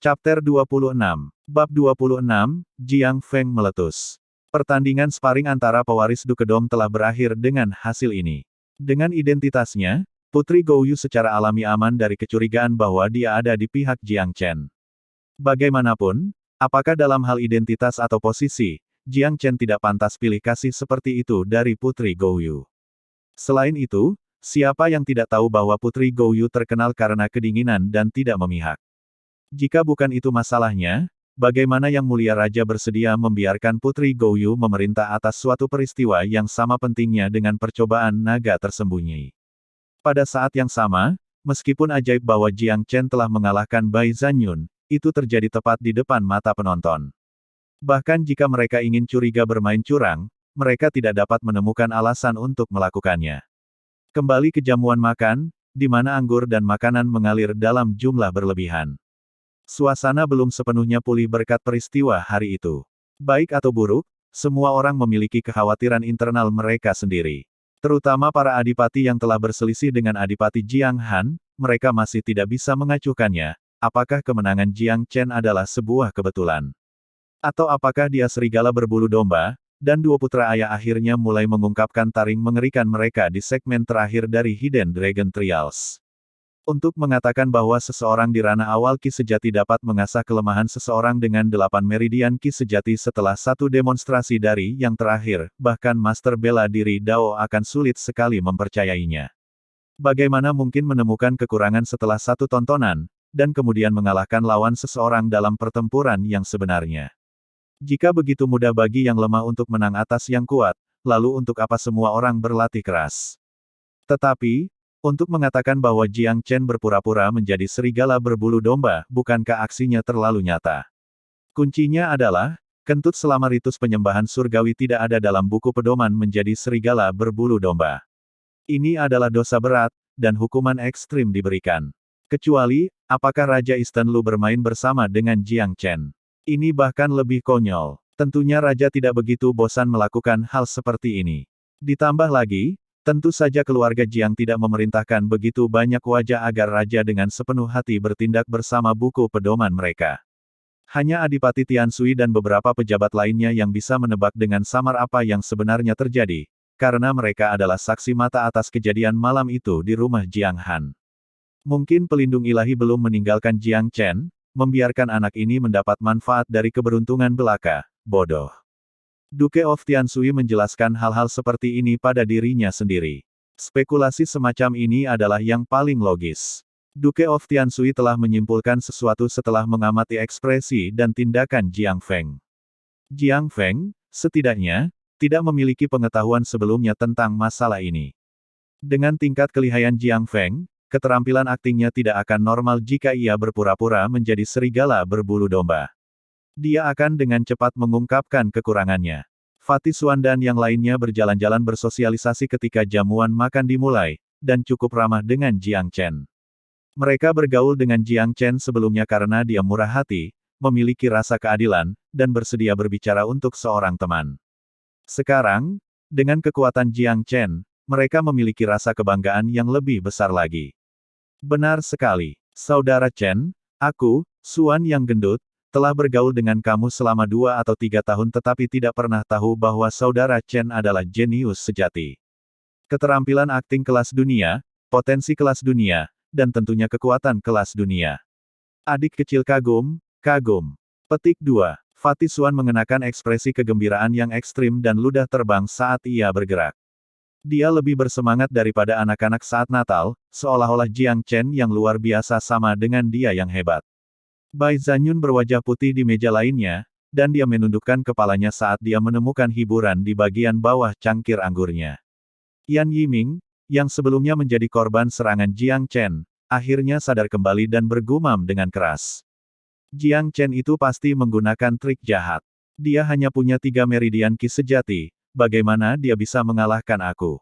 Chapter 26. Bab 26, Jiang Feng meletus. Pertandingan sparring antara pewaris Dukedong telah berakhir dengan hasil ini. Dengan identitasnya, Putri Gouyu secara alami aman dari kecurigaan bahwa dia ada di pihak Jiang Chen. Bagaimanapun, apakah dalam hal identitas atau posisi, Jiang Chen tidak pantas pilih kasih seperti itu dari Putri Gouyu. Selain itu, siapa yang tidak tahu bahwa Putri Gouyu terkenal karena kedinginan dan tidak memihak. Jika bukan itu masalahnya, bagaimana Yang Mulia Raja bersedia membiarkan Putri Gouyu memerintah atas suatu peristiwa yang sama pentingnya dengan percobaan naga tersembunyi? Pada saat yang sama, meskipun ajaib bahwa Jiang Chen telah mengalahkan Bai Zanyun, itu terjadi tepat di depan mata penonton. Bahkan jika mereka ingin curiga bermain curang, mereka tidak dapat menemukan alasan untuk melakukannya. Kembali ke jamuan makan, di mana anggur dan makanan mengalir dalam jumlah berlebihan. Suasana belum sepenuhnya pulih berkat peristiwa hari itu. Baik atau buruk, semua orang memiliki kekhawatiran internal mereka sendiri. Terutama para adipati yang telah berselisih dengan Adipati Jiang Han, mereka masih tidak bisa mengacuhkannya, apakah kemenangan Jiang Chen adalah sebuah kebetulan. Atau apakah dia serigala berbulu domba, dan dua putra ayah akhirnya mulai mengungkapkan taring mengerikan mereka di segmen terakhir dari Hidden Dragon Trials. Untuk mengatakan bahwa seseorang di ranah awal Ki Sejati dapat mengasah kelemahan seseorang dengan 8 meridian Ki Sejati setelah satu demonstrasi dari yang terakhir, bahkan Master Bela Diri Dao akan sulit sekali mempercayainya. Bagaimana mungkin menemukan kekurangan setelah satu tontonan, dan kemudian mengalahkan lawan seseorang dalam pertempuran yang sebenarnya? Jika begitu mudah bagi yang lemah untuk menang atas yang kuat, lalu untuk apa semua orang berlatih keras? Tetapi, untuk mengatakan bahwa Jiang Chen berpura-pura menjadi serigala berbulu domba, bukankah aksinya terlalu nyata? Kuncinya adalah, kentut selama ritus penyembahan surgawi tidak ada dalam buku pedoman menjadi serigala berbulu domba. Ini adalah dosa berat, dan hukuman ekstrim diberikan. Kecuali, apakah Raja Eastern Lu bermain bersama dengan Jiang Chen? Ini bahkan lebih konyol. Tentunya Raja tidak begitu bosan melakukan hal seperti ini. Ditambah lagi, tentu saja keluarga Jiang tidak memerintahkan begitu banyak wajah agar Raja dengan sepenuh hati bertindak bersama buku pedoman mereka. Hanya Adipati Tiansui dan beberapa pejabat lainnya yang bisa menebak dengan samar apa yang sebenarnya terjadi, karena mereka adalah saksi mata atas kejadian malam itu di rumah Jiang Han. Mungkin pelindung ilahi belum meninggalkan Jiang Chen, membiarkan anak ini mendapat manfaat dari keberuntungan belaka, bodoh. Duke of Tiansui menjelaskan hal-hal seperti ini pada dirinya sendiri. Spekulasi semacam ini adalah yang paling logis. Duke of Tiansui telah menyimpulkan sesuatu setelah mengamati ekspresi dan tindakan Jiang Feng. Jiang Feng, setidaknya, tidak memiliki pengetahuan sebelumnya tentang masalah ini. Dengan tingkat kelihayan Jiang Feng, keterampilan aktingnya tidak akan normal jika ia berpura-pura menjadi serigala berbulu domba. Dia akan dengan cepat mengungkapkan kekurangannya. Fatih Xuan dan yang lainnya berjalan-jalan bersosialisasi ketika jamuan makan dimulai, dan cukup ramah dengan Jiang Chen. Mereka bergaul dengan Jiang Chen sebelumnya karena dia murah hati, memiliki rasa keadilan, dan bersedia berbicara untuk seorang teman. Sekarang, dengan kekuatan Jiang Chen, mereka memiliki rasa kebanggaan yang lebih besar lagi. Benar sekali, Saudara Chen, aku, Xuan yang gendut, telah bergaul dengan kamu selama 2 atau 3 tahun tetapi tidak pernah tahu bahwa Saudara Chen adalah jenius sejati. Keterampilan akting kelas dunia, potensi kelas dunia, dan tentunya kekuatan kelas dunia. Adik kecil kagum, kagum. Petik 2. Fatih Xuan mengenakan ekspresi kegembiraan yang ekstrim dan ludah terbang saat ia bergerak. Dia lebih bersemangat daripada anak-anak saat Natal, seolah-olah Jiang Chen yang luar biasa sama dengan dia yang hebat. Bai Zanyun berwajah putih di meja lainnya, dan dia menundukkan kepalanya saat dia menemukan hiburan di bagian bawah cangkir anggurnya. Yan Yiming, yang sebelumnya menjadi korban serangan Jiang Chen, akhirnya sadar kembali dan bergumam dengan keras. Jiang Chen itu pasti menggunakan trik jahat. Dia hanya punya 3 meridian Ki Sejati, bagaimana dia bisa mengalahkan aku?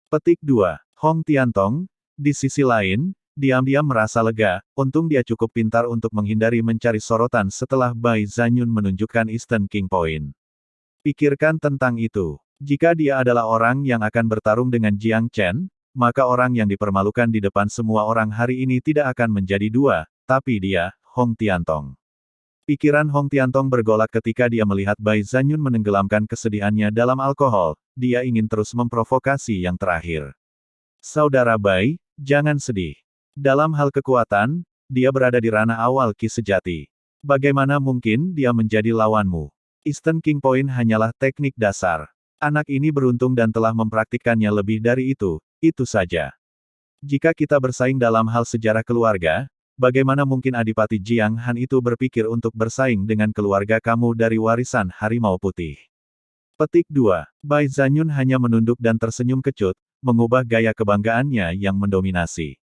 Petik 2. Hong Tiantong, di sisi lain, diam-diam merasa lega, untung dia cukup pintar untuk menghindari mencari sorotan setelah Bai Zanyun menunjukkan Eastern King Point. Pikirkan tentang itu. Jika dia adalah orang yang akan bertarung dengan Jiang Chen, maka orang yang dipermalukan di depan semua orang hari ini tidak akan menjadi 2, tapi dia, Hong Tiantong. Pikiran Hong Tiantong bergolak ketika dia melihat Bai Zanyun menenggelamkan kesedihannya dalam alkohol. Dia ingin terus memprovokasi yang terakhir. Saudara Bai, jangan sedih. Dalam hal kekuatan, dia berada di ranah awal Qi sejati. Bagaimana mungkin dia menjadi lawanmu? Eastern King Point hanyalah teknik dasar. Anak ini beruntung dan telah mempraktikkannya lebih dari itu saja. Jika kita bersaing dalam hal sejarah keluarga, bagaimana mungkin Adipati Jiang Han itu berpikir untuk bersaing dengan keluarga kamu dari warisan Harimau Putih? Petik 2. Bai Zanyun hanya menunduk dan tersenyum kecut, mengubah gaya kebanggaannya yang mendominasi.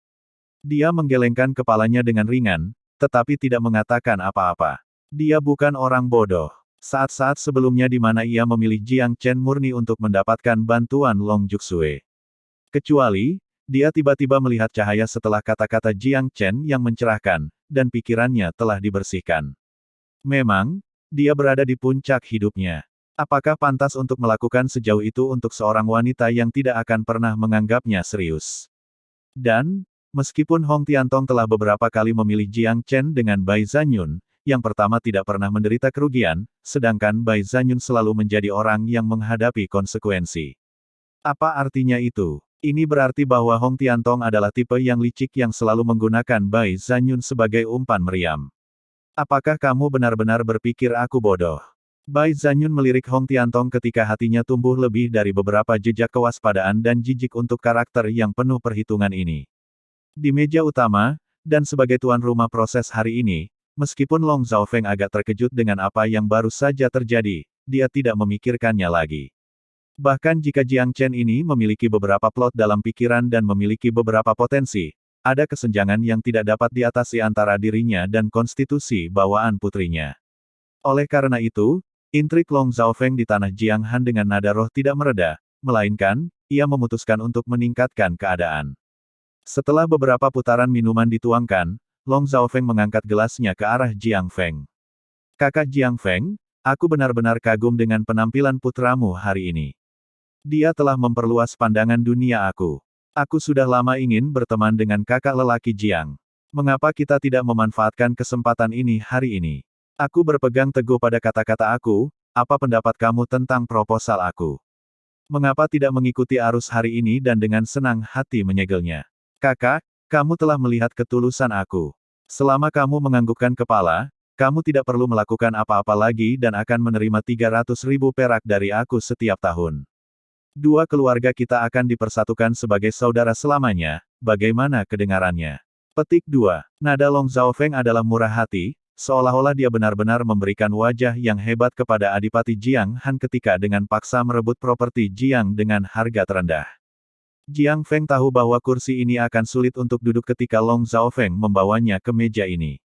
Dia menggelengkan kepalanya dengan ringan, tetapi tidak mengatakan apa-apa. Dia bukan orang bodoh. Saat-saat sebelumnya di mana ia memilih Jiang Chen murni untuk mendapatkan bantuan Long Juxue. Kecuali, dia tiba-tiba melihat cahaya setelah kata-kata Jiang Chen yang mencerahkan, dan pikirannya telah dibersihkan. Memang, dia berada di puncak hidupnya. Apakah pantas untuk melakukan sejauh itu untuk seorang wanita yang tidak akan pernah menganggapnya serius? Dan, meskipun Hong Tiantong telah beberapa kali memilih Jiang Chen dengan Bai Zanyun, yang pertama tidak pernah menderita kerugian, sedangkan Bai Zanyun selalu menjadi orang yang menghadapi konsekuensi. Apa artinya itu? Ini berarti bahwa Hong Tiantong adalah tipe yang licik yang selalu menggunakan Bai Zanyun sebagai umpan meriam. Apakah kamu benar-benar berpikir aku bodoh? Bai Zanyun melirik Hong Tiantong ketika hatinya tumbuh lebih dari beberapa jejak kewaspadaan dan jijik untuk karakter yang penuh perhitungan ini. Di meja utama, dan sebagai tuan rumah proses hari ini, meskipun Long Zhaofeng agak terkejut dengan apa yang baru saja terjadi, dia tidak memikirkannya lagi. Bahkan jika Jiang Chen ini memiliki beberapa plot dalam pikiran dan memiliki beberapa potensi, ada kesenjangan yang tidak dapat diatasi antara dirinya dan konstitusi bawaan putrinya. Oleh karena itu, intrik Long Zhaofeng di tanah Jiang Han dengan nada roh tidak mereda, melainkan, ia memutuskan untuk meningkatkan keadaan. Setelah beberapa putaran minuman dituangkan, Long Zhaofeng mengangkat gelasnya ke arah Jiang Feng. Kakak Jiang Feng, aku benar-benar kagum dengan penampilan putramu hari ini. Dia telah memperluas pandangan dunia aku. Aku sudah lama ingin berteman dengan kakak lelaki Jiang. Mengapa kita tidak memanfaatkan kesempatan ini hari ini? Aku berpegang teguh pada kata-kata aku, apa pendapat kamu tentang proposal aku? Mengapa tidak mengikuti arus hari ini dan dengan senang hati menyegelnya? Kakak, kamu telah melihat ketulusan aku. Selama kamu menganggukkan kepala, kamu tidak perlu melakukan apa-apa lagi dan akan menerima 300.000 perak dari aku setiap tahun. Dua keluarga kita akan dipersatukan sebagai saudara selamanya, bagaimana kedengarannya? Petik 2. Nada Long Zhaofeng adalah murah hati, seolah-olah dia benar-benar memberikan wajah yang hebat kepada Adipati Jiang Han ketika dengan paksa merebut properti Jiang dengan harga terendah. Jiang Feng tahu bahwa kursi ini akan sulit untuk duduk ketika Long Zhaofeng membawanya ke meja ini.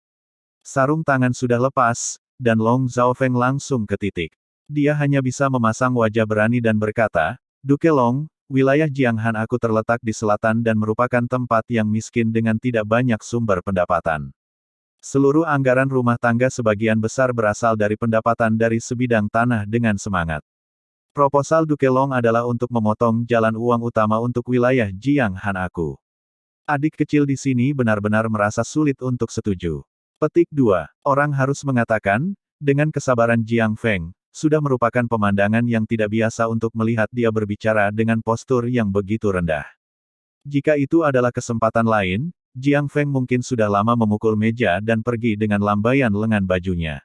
Sarung tangan sudah lepas, dan Long Zhaofeng langsung ke titik. Dia hanya bisa memasang wajah berani dan berkata, Duke Long, wilayah Jiang Han aku terletak di selatan dan merupakan tempat yang miskin dengan tidak banyak sumber pendapatan. Seluruh anggaran rumah tangga sebagian besar berasal dari pendapatan dari sebidang tanah dengan semangat. Proposal Duke Long adalah untuk memotong jalan uang utama untuk wilayah Jiang Han aku. Adik kecil di sini benar-benar merasa sulit untuk setuju. Petik 2. Orang harus mengatakan, dengan kesabaran Jiang Feng, sudah merupakan pemandangan yang tidak biasa untuk melihat dia berbicara dengan postur yang begitu rendah. Jika itu adalah kesempatan lain, Jiang Feng mungkin sudah lama memukul meja dan pergi dengan lambaian lengan bajunya.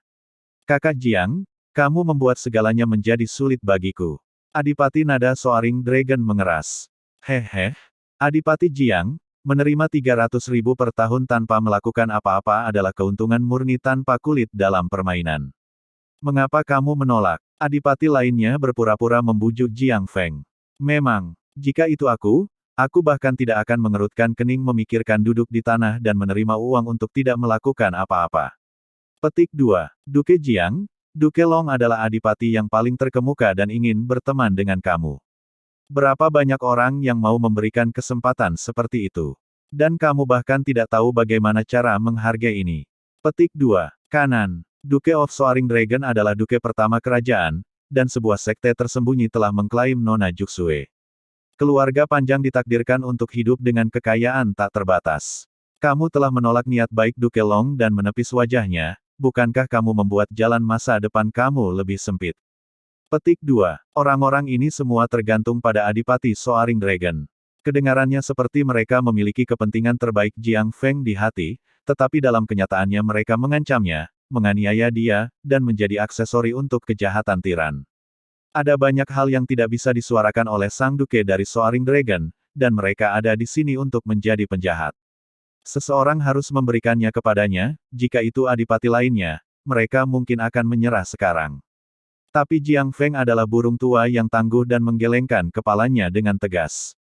Kakak Jiang, kamu membuat segalanya menjadi sulit bagiku. Adipati nada Soaring Dragon mengeras. Hehe. Adipati Jiang, menerima 300.000 per tahun tanpa melakukan apa-apa adalah keuntungan murni tanpa kulit dalam permainan. Mengapa kamu menolak? Adipati lainnya berpura-pura membujuk Jiang Feng. Memang, jika itu aku bahkan tidak akan mengerutkan kening memikirkan duduk di tanah dan menerima uang untuk tidak melakukan apa-apa. Petik 2. Duke Jiang, Duke Long adalah adipati yang paling terkemuka dan ingin berteman dengan kamu. Berapa banyak orang yang mau memberikan kesempatan seperti itu? Dan kamu bahkan tidak tahu bagaimana cara menghargai ini. Petik 2. Kanan. Duke of Soaring Dragon adalah duke pertama kerajaan, dan sebuah sekte tersembunyi telah mengklaim Nona Juxue. Keluarga panjang ditakdirkan untuk hidup dengan kekayaan tak terbatas. Kamu telah menolak niat baik Duke Long dan menepis wajahnya, bukankah kamu membuat jalan masa depan kamu lebih sempit? Petik 2. Orang-orang ini semua tergantung pada Adipati Soaring Dragon. Kedengarannya seperti mereka memiliki kepentingan terbaik Jiang Feng di hati, tetapi dalam kenyataannya mereka mengancamnya, menganiaya dia, dan menjadi aksesori untuk kejahatan tiran. Ada banyak hal yang tidak bisa disuarakan oleh Sang Duke dari Soaring Dragon, dan mereka ada di sini untuk menjadi penjahat. Seseorang harus memberikannya kepadanya, jika itu adipati lainnya, mereka mungkin akan menyerah sekarang. Tapi Jiang Feng adalah burung tua yang tangguh dan menggelengkan kepalanya dengan tegas.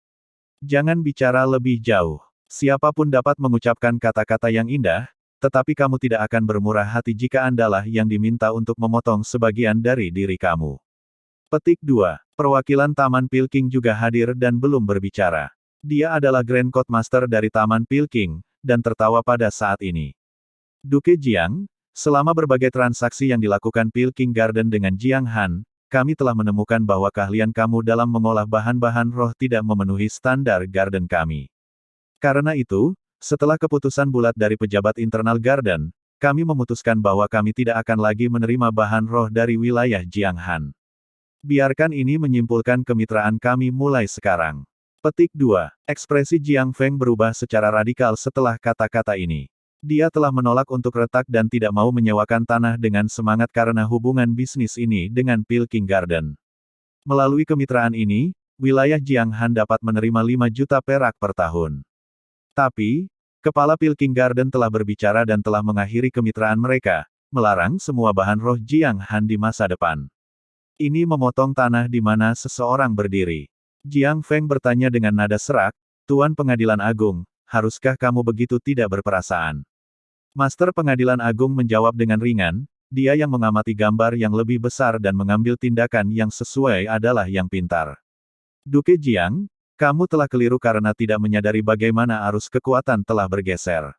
Jangan bicara lebih jauh. Siapapun dapat mengucapkan kata-kata yang indah, tetapi kamu tidak akan bermurah hati jika Andalah yang diminta untuk memotong sebagian dari diri kamu. Petik 2. Perwakilan Taman Pilking juga hadir dan belum berbicara. Dia adalah Grand Court Master dari Taman Pilking, dan tertawa pada saat ini. Duke Jiang, selama berbagai transaksi yang dilakukan Pilking Garden dengan Jiang Han, kami telah menemukan bahwa keahlian kamu dalam mengolah bahan-bahan roh tidak memenuhi standar Garden kami. Karena itu, setelah keputusan bulat dari pejabat internal Garden, kami memutuskan bahwa kami tidak akan lagi menerima bahan roh dari wilayah Jiang Han. Biarkan ini menyimpulkan kemitraan kami mulai sekarang. Petik 2. Ekspresi Jiang Feng berubah secara radikal setelah kata-kata ini. Dia telah menolak untuk retak dan tidak mau menyewakan tanah dengan semangat karena hubungan bisnis ini dengan Pilking Garden. Melalui kemitraan ini, wilayah Jiang Han dapat menerima 5 juta perak per tahun. Tapi, Kepala Pilking Garden telah berbicara dan telah mengakhiri kemitraan mereka, melarang semua bahan roh Jiang Han di masa depan. Ini memotong tanah di mana seseorang berdiri. Jiang Feng bertanya dengan nada serak, Tuan Pengadilan Agung, haruskah kamu begitu tidak berperasaan? Master Pengadilan Agung menjawab dengan ringan, dia yang mengamati gambar yang lebih besar dan mengambil tindakan yang sesuai adalah yang pintar. Duke Jiang, kamu telah keliru karena tidak menyadari bagaimana arus kekuatan telah bergeser.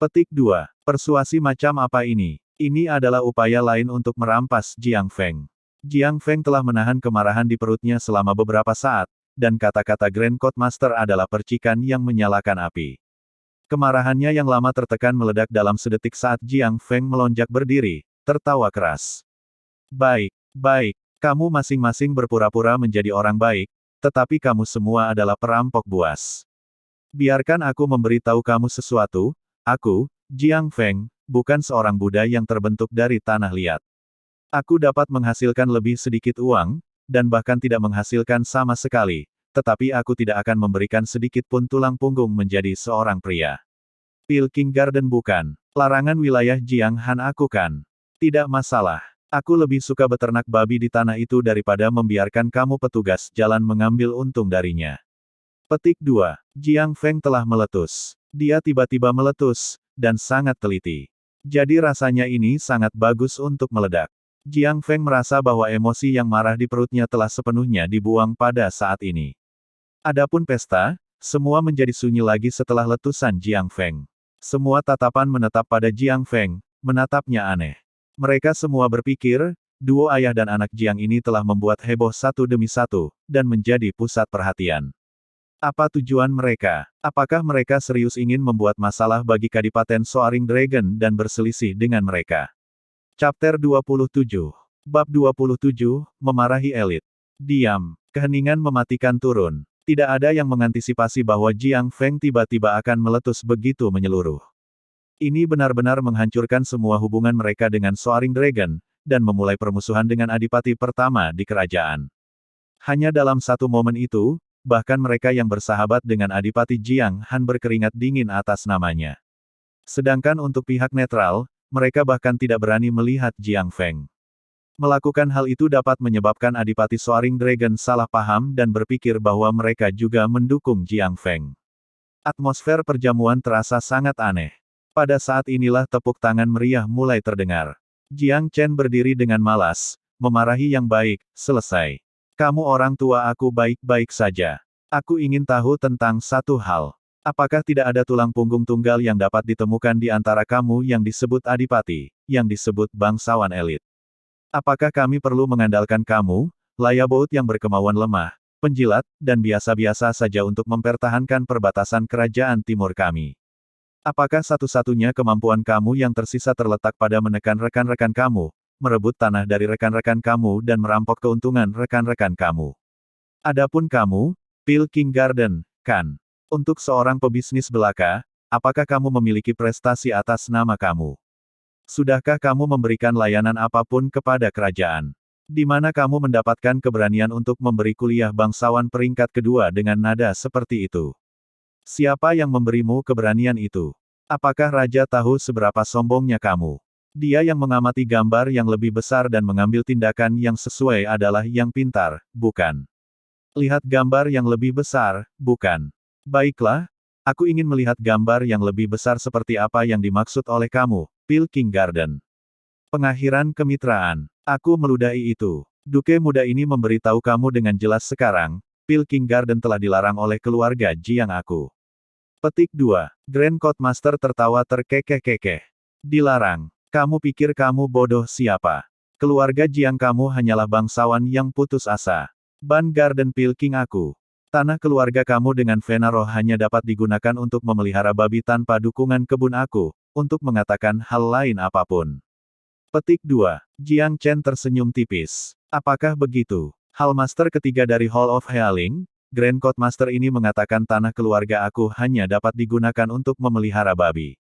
Petik 2. Persuasi macam apa ini? Ini adalah upaya lain untuk merampas Jiang Feng. Jiang Feng telah menahan kemarahan di perutnya selama beberapa saat, dan kata-kata Grand Court Master adalah percikan yang menyalakan api. Kemarahannya yang lama tertekan meledak dalam sedetik saat Jiang Feng melonjak berdiri, tertawa keras. Baik, baik, kamu masing-masing berpura-pura menjadi orang baik, tetapi kamu semua adalah perampok buas. Biarkan aku memberitahu kamu sesuatu, aku, Jiang Feng, bukan seorang Buddha yang terbentuk dari tanah liat. Aku dapat menghasilkan lebih sedikit uang, dan bahkan tidak menghasilkan sama sekali, tetapi aku tidak akan memberikan sedikit pun tulang punggung menjadi seorang pria. Pilking Garden bukan. Larangan wilayah Jiang Han aku kan. Tidak masalah. Aku lebih suka beternak babi di tanah itu daripada membiarkan kamu petugas jalan mengambil untung darinya. Petik 2. Jiang Feng telah meletus. Dia tiba-tiba meletus, dan sangat teliti. Jadi rasanya ini sangat bagus untuk meledak. Jiang Feng merasa bahwa emosi yang marah di perutnya telah sepenuhnya dibuang pada saat ini. Adapun pesta, semua menjadi sunyi lagi setelah letusan Jiang Feng. Semua tatapan menetap pada Jiang Feng, menatapnya aneh. Mereka semua berpikir, duo ayah dan anak Jiang ini telah membuat heboh satu demi satu, dan menjadi pusat perhatian. Apa tujuan mereka? Apakah mereka serius ingin membuat masalah bagi Kadipaten Soaring Dragon dan berselisih dengan mereka? Chapter 27. Bab 27, Memarahi Elit. Diam. Keheningan mematikan turun. Tidak ada yang mengantisipasi bahwa Jiang Feng tiba-tiba akan meletus begitu menyeluruh. Ini benar-benar menghancurkan semua hubungan mereka dengan Soaring Dragon, dan memulai permusuhan dengan adipati pertama di kerajaan. Hanya dalam satu momen itu, bahkan mereka yang bersahabat dengan adipati Jiang Han berkeringat dingin atas namanya. Sedangkan untuk pihak netral, mereka bahkan tidak berani melihat Jiang Feng. Melakukan hal itu dapat menyebabkan Adipati Soaring Dragon salah paham dan berpikir bahwa mereka juga mendukung Jiang Feng. Atmosfer perjamuan terasa sangat aneh. Pada saat inilah tepuk tangan meriah mulai terdengar. Jiang Chen berdiri dengan malas, memarahi yang baik, selesai. Kamu orang tua aku baik-baik saja. Aku ingin tahu tentang satu hal. Apakah tidak ada tulang punggung tunggal yang dapat ditemukan di antara kamu yang disebut adipati, yang disebut bangsawan elit? Apakah kami perlu mengandalkan kamu, layabouts yang berkemauan lemah, penjilat, dan biasa-biasa saja untuk mempertahankan perbatasan kerajaan timur kami? Apakah satu-satunya kemampuan kamu yang tersisa terletak pada menekan rekan-rekan kamu, merebut tanah dari rekan-rekan kamu dan merampok keuntungan rekan-rekan kamu? Adapun kamu, Pil King Garden, kan? Untuk seorang pebisnis belaka, apakah kamu memiliki prestasi atas nama kamu? Sudahkah kamu memberikan layanan apapun kepada kerajaan? Di mana kamu mendapatkan keberanian untuk memberi kuliah bangsawan peringkat kedua dengan nada seperti itu? Siapa yang memberimu keberanian itu? Apakah raja tahu seberapa sombongnya kamu? Dia yang mengamati gambar yang lebih besar dan mengambil tindakan yang sesuai adalah yang pintar, bukan? Lihat gambar yang lebih besar, bukan? Baiklah, aku ingin melihat gambar yang lebih besar seperti apa yang dimaksud oleh kamu, Pil King Garden. Pengakhiran kemitraan. Aku meludahi itu. Duke muda ini memberitahu kamu dengan jelas sekarang, Pil King Garden telah dilarang oleh keluarga Jiang aku. Petik 2. Grand Court Master tertawa terkekeh-kekeh. Dilarang. Kamu pikir kamu bodoh siapa? Keluarga Jiang kamu hanyalah bangsawan yang putus asa. Ban Garden Pil King aku. Tanah keluarga kamu dengan Venaro hanya dapat digunakan untuk memelihara babi tanpa dukungan kebun aku, untuk mengatakan hal lain apapun. Petik 2. Jiang Chen tersenyum tipis. Apakah begitu? Hallmaster ketiga dari Hall of Healing, Grand Court Master ini mengatakan tanah keluarga aku hanya dapat digunakan untuk memelihara babi.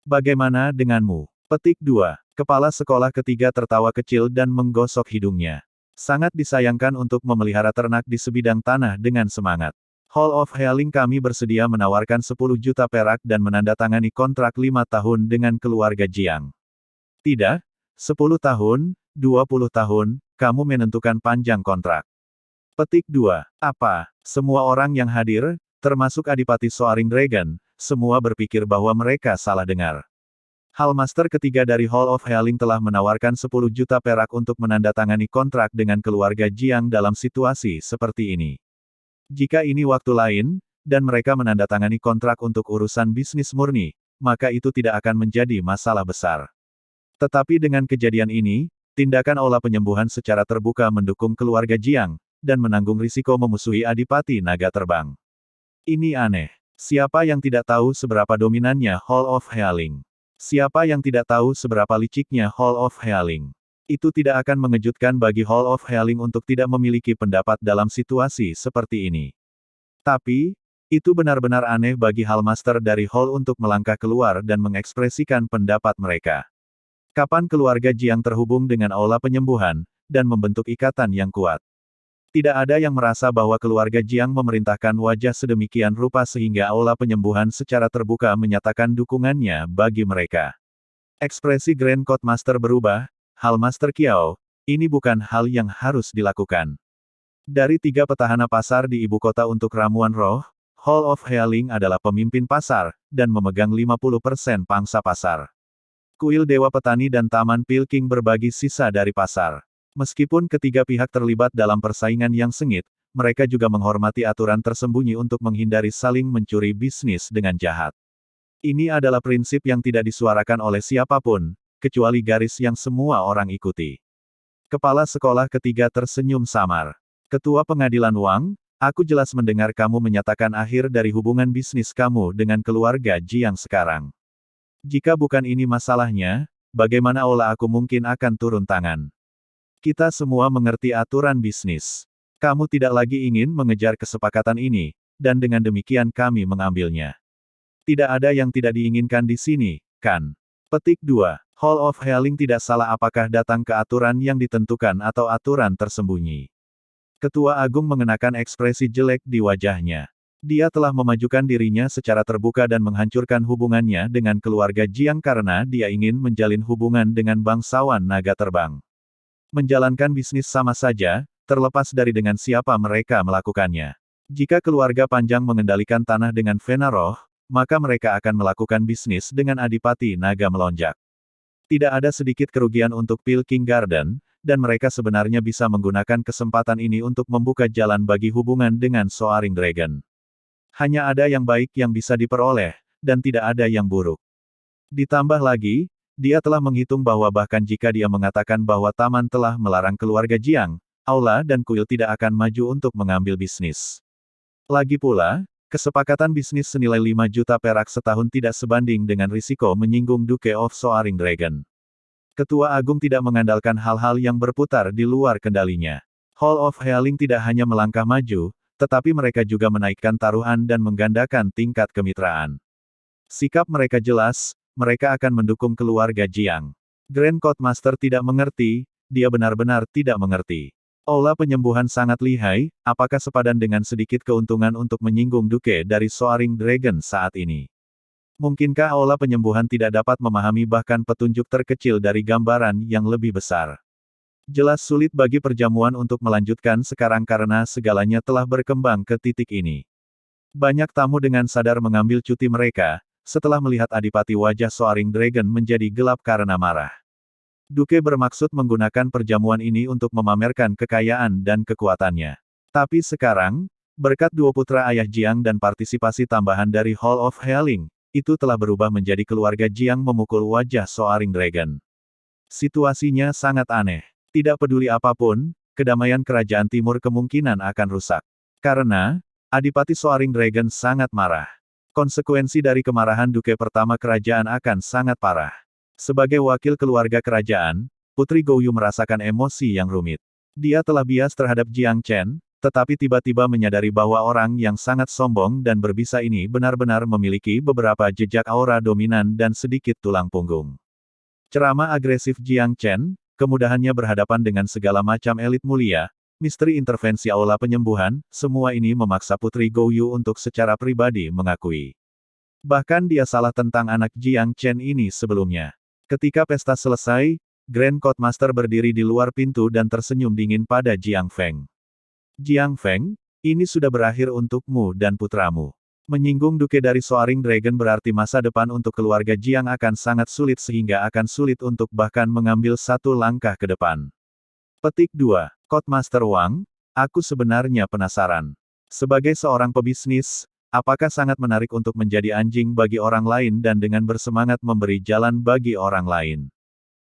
Bagaimana denganmu? Petik 2. Kepala sekolah ketiga tertawa kecil dan menggosok hidungnya. Sangat disayangkan untuk memelihara ternak di sebidang tanah dengan semangat. Hall of Healing kami bersedia menawarkan 10 juta perak dan menandatangani kontrak 5 tahun dengan keluarga Jiang. Tidak? 10 tahun, 20 tahun, kamu menentukan panjang kontrak. Petik 2. Apa? Semua orang yang hadir, termasuk Adipati Soaring Dragon, semua berpikir bahwa mereka salah dengar. Hallmaster ketiga dari Hall of Healing telah menawarkan 10 juta perak untuk menandatangani kontrak dengan keluarga Jiang dalam situasi seperti ini. Jika ini waktu lain, dan mereka menandatangani kontrak untuk urusan bisnis murni, maka itu tidak akan menjadi masalah besar. Tetapi dengan kejadian ini, tindakan olah penyembuhan secara terbuka mendukung keluarga Jiang, dan menanggung risiko memusuhi Adipati Naga Terbang. Ini aneh. Siapa yang tidak tahu seberapa dominannya Hall of Healing? Siapa yang tidak tahu seberapa liciknya Hall of Healing? Itu tidak akan mengejutkan bagi Hall of Healing untuk tidak memiliki pendapat dalam situasi seperti ini. Tapi, itu benar-benar aneh bagi Hallmaster dari Hall untuk melangkah keluar dan mengekspresikan pendapat mereka. Kapan keluarga Jiang terhubung dengan aula penyembuhan, dan membentuk ikatan yang kuat? Tidak ada yang merasa bahwa keluarga Jiang memerintahkan wajah sedemikian rupa sehingga aula penyembuhan secara terbuka menyatakan dukungannya bagi mereka. Ekspresi Grand Court Master berubah, Hallmaster Kiao, ini bukan hal yang harus dilakukan. Dari 3 petahana pasar di ibu kota untuk ramuan roh, Hall of Healing adalah pemimpin pasar, dan memegang 50% pangsa pasar. Kuil Dewa Petani dan Taman Pil King berbagi sisa dari pasar. Meskipun ketiga pihak terlibat dalam persaingan yang sengit, mereka juga menghormati aturan tersembunyi untuk menghindari saling mencuri bisnis dengan jahat. Ini adalah prinsip yang tidak disuarakan oleh siapapun, kecuali garis yang semua orang ikuti. Kepala sekolah ketiga tersenyum samar. Ketua Pengadilan Wang, aku jelas mendengar kamu menyatakan akhir dari hubungan bisnis kamu dengan keluarga Jiang sekarang. Jika bukan ini masalahnya, bagaimana olah aku mungkin akan turun tangan? Kita semua mengerti aturan bisnis. Kamu tidak lagi ingin mengejar kesepakatan ini, dan dengan demikian kami mengambilnya. Tidak ada yang tidak diinginkan di sini, kan? Petik 2. Hall of Healing tidak salah apakah datang ke aturan yang ditentukan atau aturan tersembunyi. Ketua Agung mengenakan ekspresi jelek di wajahnya. Dia telah memajukan dirinya secara terbuka dan menghancurkan hubungannya dengan keluarga Jiang karena dia ingin menjalin hubungan dengan bangsawan naga terbang. Menjalankan bisnis sama saja, terlepas dari dengan siapa mereka melakukannya. Jika keluarga Panjang mengendalikan tanah dengan Venaro, maka mereka akan melakukan bisnis dengan Adipati Naga Melonjak. Tidak ada sedikit kerugian untuk Pil King Garden, dan mereka sebenarnya bisa menggunakan kesempatan ini untuk membuka jalan bagi hubungan dengan Soaring Dragon. Hanya ada yang baik yang bisa diperoleh, dan tidak ada yang buruk. Ditambah lagi, dia telah menghitung bahwa bahkan jika dia mengatakan bahwa taman telah melarang keluarga Jiang, aula dan kuil tidak akan maju untuk mengambil bisnis. Lagi pula, Kesepakatan bisnis senilai 5 juta perak setahun tidak sebanding dengan risiko menyinggung Duke of Soaring Dragon. Ketua Agung tidak mengandalkan hal-hal yang berputar di luar kendalinya. Hall of Healing tidak hanya melangkah maju, tetapi mereka juga menaikkan taruhan dan menggandakan tingkat kemitraan. Sikap mereka jelas, mereka akan mendukung keluarga Jiang. Grand Court Master tidak mengerti, dia benar-benar tidak mengerti. Aula penyembuhan sangat lihai, apakah sepadan dengan sedikit keuntungan untuk menyinggung Duke dari Soaring Dragon saat ini? Mungkinkah aula penyembuhan tidak dapat memahami bahkan petunjuk terkecil dari gambaran yang lebih besar? Jelas sulit bagi perjamuan untuk melanjutkan sekarang karena segalanya telah berkembang ke titik ini. Banyak tamu dengan sadar mengambil cuti mereka, setelah melihat adipati wajah Soaring Dragon menjadi gelap karena marah. Duke bermaksud menggunakan perjamuan ini untuk memamerkan kekayaan dan kekuatannya. Tapi sekarang, berkat dua putra ayah Jiang dan partisipasi tambahan dari Hall of Healing, itu telah berubah menjadi keluarga Jiang memukul wajah Soaring Dragon. Situasinya sangat aneh. Tidak peduli apapun, kedamaian kerajaan timur kemungkinan akan rusak. Karena, adipati Soaring Dragon sangat marah. Konsekuensi dari kemarahan Duke pertama kerajaan akan sangat parah. Sebagai wakil keluarga kerajaan, Putri Gouyu merasakan emosi yang rumit. Dia telah bias terhadap Jiang Chen, tetapi tiba-tiba menyadari bahwa orang yang sangat sombong dan berbisa ini benar-benar memiliki beberapa jejak aura dominan dan sedikit tulang punggung. Ceramah agresif Jiang Chen, kemudahannya berhadapan dengan segala macam elit mulia, misteri intervensi aula penyembuhan, semua ini memaksa Putri Gouyu untuk secara pribadi mengakui. Bahkan dia salah tentang anak Jiang Chen ini sebelumnya. Ketika pesta selesai, Grand Court Master berdiri di luar pintu dan tersenyum dingin pada Jiang Feng. Jiang Feng, ini sudah berakhir untukmu dan putramu. Menyinggung Duke dari Soaring Dragon berarti masa depan untuk keluarga Jiang akan sangat sulit sehingga akan sulit untuk bahkan mengambil satu langkah ke depan. Petik 2. Court Master Wang, aku sebenarnya penasaran. Sebagai seorang pebisnis, apakah sangat menarik untuk menjadi anjing bagi orang lain dan dengan bersemangat memberi jalan bagi orang lain?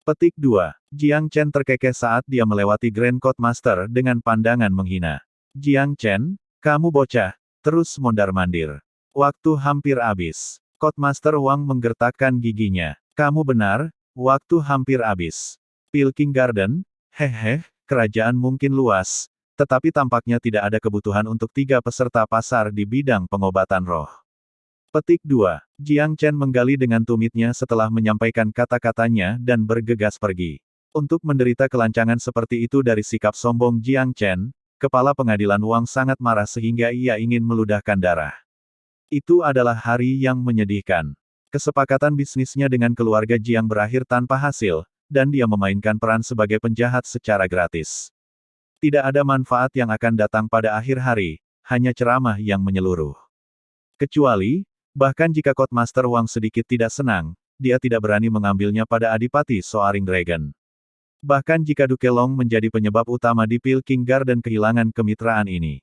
Petik 2. Jiang Chen terkekeh saat dia melewati Grand Court Master dengan pandangan menghina. Jiang Chen, kamu bocah, terus mondar-mandir. Waktu hampir habis. Court Master Wang menggertakkan giginya. Kamu benar, waktu hampir habis. Peking Garden, hehe, kerajaan mungkin luas, tetapi tampaknya tidak ada kebutuhan untuk 3 peserta pasar di bidang pengobatan roh. Petik 2. Jiang Chen menggali dengan tumitnya setelah menyampaikan kata-katanya dan bergegas pergi. Untuk menderita kelancangan seperti itu dari sikap sombong Jiang Chen, kepala pengadilan Wang sangat marah sehingga ia ingin meludahkan darah. Itu adalah hari yang menyedihkan. Kesepakatan bisnisnya dengan keluarga Jiang berakhir tanpa hasil, dan dia memainkan peran sebagai penjahat secara gratis. Tidak ada manfaat yang akan datang pada akhir hari, hanya ceramah yang menyeluruh. Kecuali, bahkan jika Court Master Wang sedikit tidak senang, dia tidak berani mengambilnya pada adipati Soaring Dragon. Bahkan jika Duke Long menjadi penyebab utama di Peking Garden kehilangan kemitraan ini.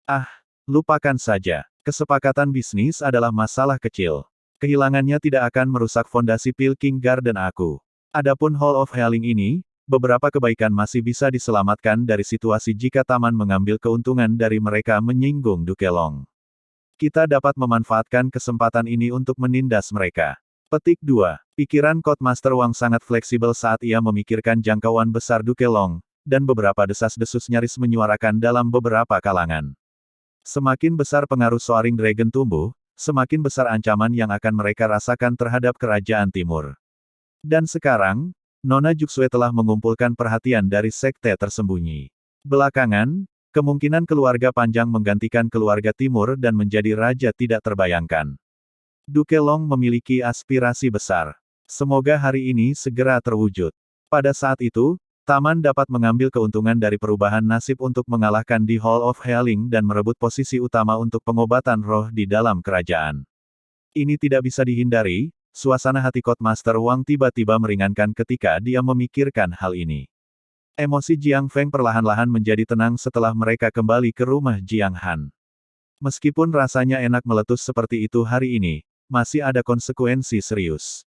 Ah, lupakan saja. Kesepakatan bisnis adalah masalah kecil. Kehilangannya tidak akan merusak fondasi Peking Garden aku. Adapun Hall of Healing ini, beberapa kebaikan masih bisa diselamatkan dari situasi jika taman mengambil keuntungan dari mereka menyinggung Duke Long. Kita dapat memanfaatkan kesempatan ini untuk menindas mereka. Petik 2. Pikiran Court Master Wang sangat fleksibel saat ia memikirkan jangkauan besar Duke Long, dan beberapa desas-desus nyaris menyuarakan dalam beberapa kalangan. Semakin besar pengaruh Soaring Dragon tumbuh, semakin besar ancaman yang akan mereka rasakan terhadap kerajaan timur. Dan sekarang, Nona Juxue telah mengumpulkan perhatian dari sekte tersembunyi. Belakangan, kemungkinan keluarga panjang menggantikan keluarga timur dan menjadi raja tidak terbayangkan. Duke Long memiliki aspirasi besar. Semoga hari ini segera terwujud. Pada saat itu, taman dapat mengambil keuntungan dari perubahan nasib untuk mengalahkan di Hall of Healing dan merebut posisi utama untuk pengobatan roh di dalam kerajaan. Ini tidak bisa dihindari. Suasana hati Court Master Wang tiba-tiba meringankan ketika dia memikirkan hal ini. Emosi Jiang Feng perlahan-lahan menjadi tenang setelah mereka kembali ke rumah Jiang Han. Meskipun rasanya enak meletus seperti itu hari ini, masih ada konsekuensi serius.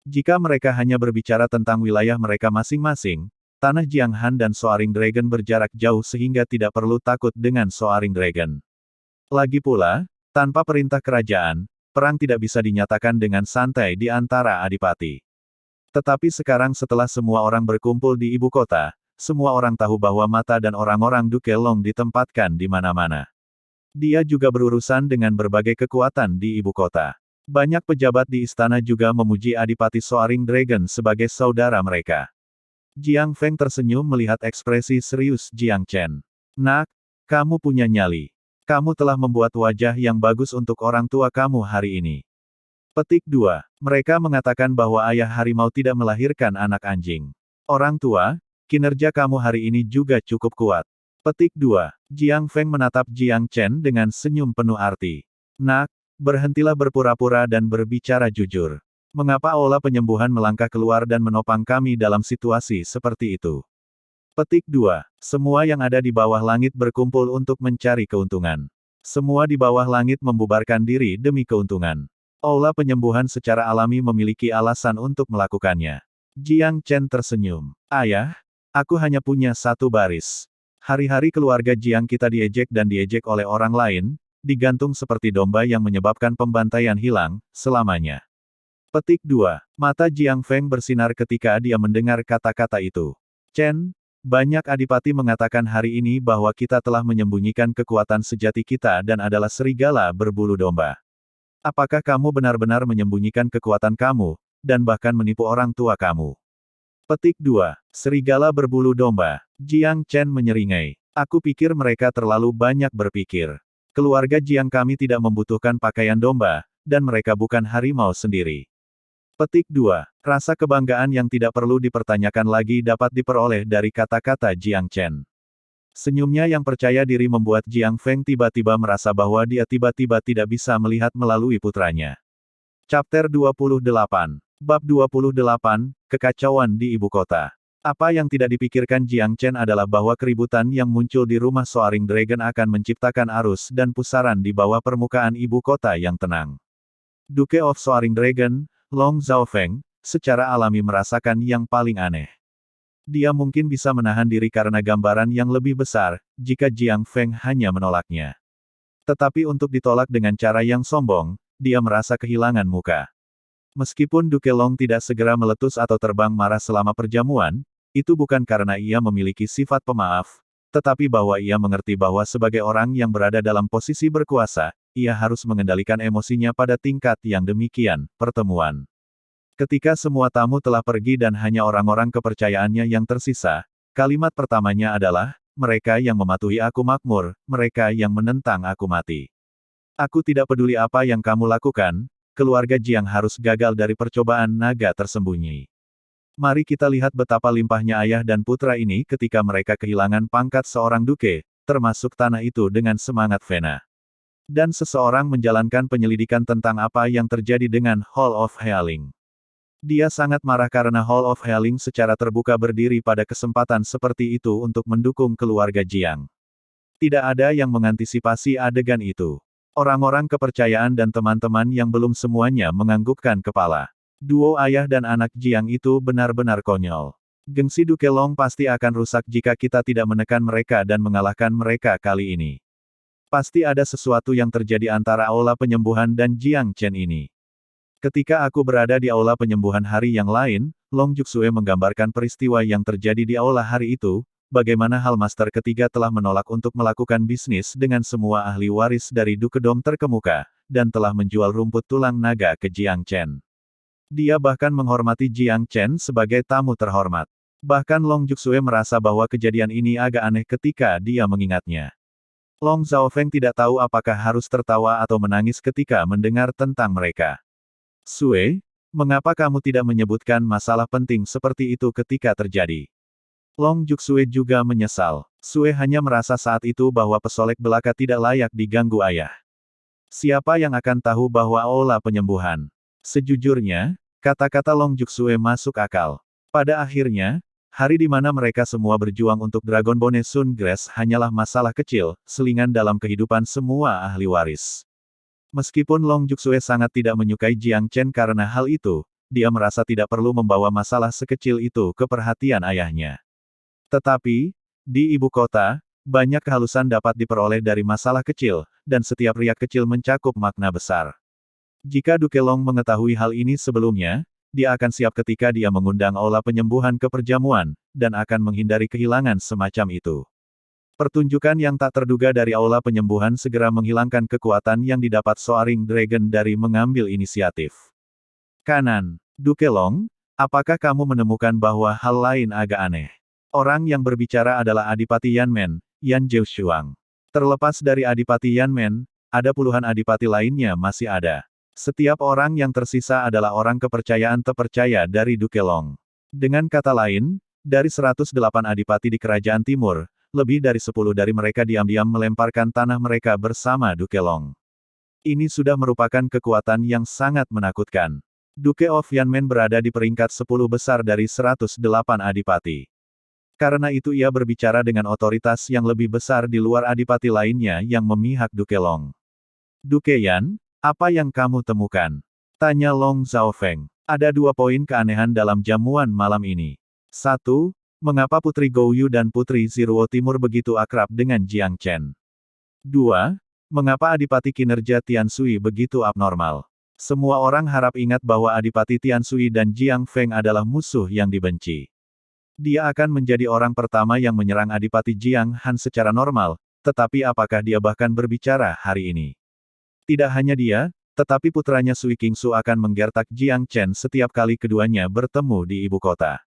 Jika mereka hanya berbicara tentang wilayah mereka masing-masing, tanah Jiang Han dan Soaring Dragon berjarak jauh sehingga tidak perlu takut dengan Soaring Dragon. Lagi pula, Tanpa perintah kerajaan, perang tidak bisa dinyatakan dengan santai di antara adipati. Tetapi sekarang setelah semua orang berkumpul di ibu kota, semua orang tahu bahwa mata dan orang-orang Duke Long ditempatkan di mana-mana. Dia juga berurusan dengan berbagai kekuatan di ibu kota. Banyak pejabat di istana juga memuji Adipati Soaring Dragon sebagai saudara mereka. Jiang Feng tersenyum melihat ekspresi serius Jiang Chen. Nak, kamu punya nyali. Kamu telah membuat wajah yang bagus untuk orang tua kamu hari ini. Petik 2. Mereka mengatakan bahwa ayah harimau tidak melahirkan anak anjing. Orang tua, kinerja kamu hari ini juga cukup kuat. Petik 2. Jiang Feng menatap Jiang Chen dengan senyum penuh arti. Nak, berhentilah berpura-pura dan berbicara jujur. Mengapa Aula Penyembuhan melangkah keluar dan menopang kami dalam situasi seperti itu? Petik 2. Semua yang ada di bawah langit berkumpul untuk mencari keuntungan. Semua di bawah langit membubarkan diri demi keuntungan. Aula Penyembuhan secara alami memiliki alasan untuk melakukannya. Jiang Chen tersenyum. Ayah, aku hanya punya satu baris. Hari-hari keluarga Jiang kita diejek dan diejek oleh orang lain, digantung seperti domba yang menyebabkan pembantaian hilang, selamanya. Petik 2. Mata Jiang Feng bersinar ketika dia mendengar kata-kata itu. Chen, banyak adipati mengatakan hari ini bahwa kita telah menyembunyikan kekuatan sejati kita dan adalah serigala berbulu domba. Apakah kamu benar-benar menyembunyikan kekuatan kamu, dan bahkan menipu orang tua kamu? Petik 2. Serigala berbulu domba. Jiang Chen menyeringai. Aku pikir mereka terlalu banyak berpikir. Keluarga Jiang kami tidak membutuhkan pakaian domba, dan mereka bukan harimau sendiri. Petik 2. Rasa kebanggaan yang tidak perlu dipertanyakan lagi dapat diperoleh dari kata-kata Jiang Chen. Senyumnya yang percaya diri membuat Jiang Feng tiba-tiba merasa bahwa dia tiba-tiba tidak bisa melihat melalui putranya. Chapter 28. Bab 28, Kekacauan di Ibu Kota. Apa yang tidak dipikirkan Jiang Chen adalah bahwa keributan yang muncul di rumah Soaring Dragon akan menciptakan arus dan pusaran di bawah permukaan ibu kota yang tenang. Duke of Soaring Dragon, Long Zhaofeng, secara alami merasakan yang paling aneh. Dia mungkin bisa menahan diri karena gambaran yang lebih besar, jika Jiang Feng hanya menolaknya. Tetapi untuk ditolak dengan cara yang sombong, dia merasa kehilangan muka. Meskipun Duke Long tidak segera meletus atau terbang marah selama perjamuan, itu bukan karena ia memiliki sifat pemaaf, tetapi bahwa ia mengerti bahwa sebagai orang yang berada dalam posisi berkuasa, ia harus mengendalikan emosinya pada tingkat yang demikian. Pertemuan. Ketika semua tamu telah pergi dan hanya orang-orang kepercayaannya yang tersisa, kalimat pertamanya adalah, mereka yang mematuhi aku makmur, mereka yang menentang aku mati. Aku tidak peduli apa yang kamu lakukan, keluarga Jiang harus gagal dari percobaan naga tersembunyi. Mari kita lihat betapa limpahnya ayah dan putra ini ketika mereka kehilangan pangkat seorang duke, termasuk tanah itu dengan semangat Vena. Dan seseorang menjalankan penyelidikan tentang apa yang terjadi dengan Hall of Healing. Dia sangat marah karena Hall of Healing secara terbuka berdiri pada kesempatan seperti itu untuk mendukung keluarga Jiang. Tidak ada yang mengantisipasi adegan itu. Orang-orang kepercayaan dan teman-teman yang belum semuanya menganggukkan kepala. Duo ayah dan anak Jiang itu benar-benar konyol. Gengsi Duke Long pasti akan rusak jika kita tidak menekan mereka dan mengalahkan mereka kali ini. Pasti ada sesuatu yang terjadi antara Aula Penyembuhan dan Jiang Chen ini. Ketika aku berada di Aula Penyembuhan hari yang lain, Long Juxue menggambarkan peristiwa yang terjadi di aula hari itu, bagaimana hal Master ketiga telah menolak untuk melakukan bisnis dengan semua ahli waris dari dukedom terkemuka, dan telah menjual rumput tulang naga ke Jiang Chen. Dia bahkan menghormati Jiang Chen sebagai tamu terhormat. Bahkan Long Juxue merasa bahwa kejadian ini agak aneh ketika dia mengingatnya. Long Zhaofeng tidak tahu apakah harus tertawa atau menangis ketika mendengar tentang mereka. Sue, mengapa kamu tidak menyebutkan masalah penting seperti itu ketika terjadi? Long Juxue juga menyesal. Sue hanya merasa saat itu bahwa pesolek belaka tidak layak diganggu ayah. Siapa yang akan tahu bahwa Aula Penyembuhan? Sejujurnya, kata-kata Long Juxue masuk akal. Pada akhirnya, hari di mana mereka semua berjuang untuk Dragon Bone Sun Grass hanyalah masalah kecil, selingan dalam kehidupan semua ahli waris. Meskipun Long Juxue sangat tidak menyukai Jiang Chen karena hal itu, dia merasa tidak perlu membawa masalah sekecil itu ke perhatian ayahnya. Tetapi, di ibu kota, Banyak kehalusan dapat diperoleh dari masalah kecil, dan setiap riak kecil mencakup makna besar. Jika Duke Long mengetahui hal ini sebelumnya, dia akan siap ketika dia mengundang aula penyembuhan ke perjamuan, dan akan menghindari kehilangan semacam itu. Pertunjukan yang tak terduga dari aula penyembuhan segera menghilangkan kekuatan yang didapat Soaring Dragon dari mengambil inisiatif. Kanan, Duke Long, apakah kamu menemukan bahwa hal lain agak aneh? Orang yang berbicara adalah Adipati Yanmen, Yan Zheushuang. Terlepas dari Adipati Yanmen, ada puluhan adipati lainnya masih ada. Setiap orang yang tersisa adalah orang kepercayaan terpercaya dari Duke Long. Dengan kata lain, dari 108 adipati di Kerajaan Timur, lebih dari 10 dari mereka diam-diam melemparkan tanah mereka bersama Duke Long. Ini sudah merupakan kekuatan yang sangat menakutkan. Duke of Yanmen berada di peringkat 10 besar dari 108 adipati. Karena itu ia berbicara dengan otoritas yang lebih besar di luar adipati lainnya yang memihak Duke Long. Duke Yan, apa yang kamu temukan? Tanya Long Zhaofeng. Ada 2 poin keanehan dalam jamuan malam ini. 1. Mengapa Putri Gouyu dan Putri Ziruo Timur begitu akrab dengan Jiang Chen? 2. Mengapa Adipati kinerja Tian Sui begitu abnormal? Semua orang harap ingat bahwa Adipati Tian Sui dan Jiang Feng adalah musuh yang dibenci. Dia akan menjadi orang pertama yang menyerang Adipati Jiang Han secara normal, tetapi apakah dia bahkan berbicara hari ini? Tidak hanya dia, tetapi putranya Sui Qingsu akan menggertak Jiang Chen setiap kali keduanya bertemu di ibu kota.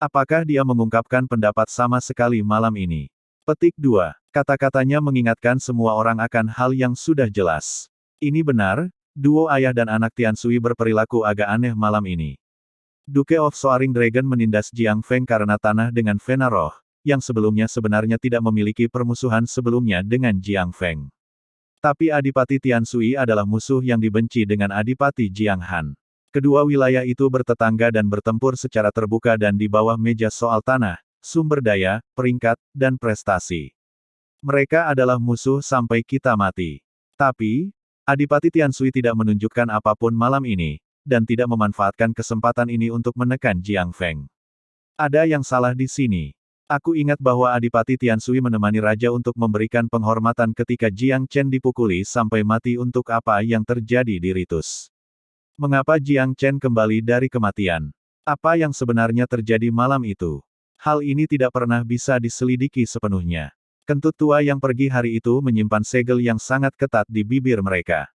Apakah dia mengungkapkan pendapat sama sekali malam ini? Petik 2. Kata-katanya mengingatkan semua orang akan hal yang sudah jelas. Ini benar, duo ayah dan anak Tian Sui berperilaku agak aneh malam ini. Duke of Soaring Dragon menindas Jiang Feng karena tanah dengan Vena Roh, yang sebelumnya sebenarnya tidak memiliki permusuhan sebelumnya dengan Jiang Feng. Tapi Adipati Tian Sui adalah musuh yang dibenci dengan Adipati Jiang Han. Kedua wilayah itu bertetangga dan bertempur secara terbuka dan di bawah meja soal tanah, sumber daya, peringkat, dan prestasi. Mereka adalah musuh sampai kita mati. Tapi, Adipati Tian Sui tidak menunjukkan apapun malam ini, dan tidak memanfaatkan kesempatan ini untuk menekan Jiang Feng. Ada yang salah di sini. Aku ingat bahwa Adipati Tian Sui menemani raja untuk memberikan penghormatan ketika Jiang Chen dipukuli sampai mati. Untuk apa yang terjadi di Ritus? Mengapa Jiang Chen kembali dari kematian? Apa yang sebenarnya terjadi malam itu? Hal ini tidak pernah bisa diselidiki sepenuhnya. Kentut tua yang pergi hari itu menyimpan segel yang sangat ketat di bibir mereka.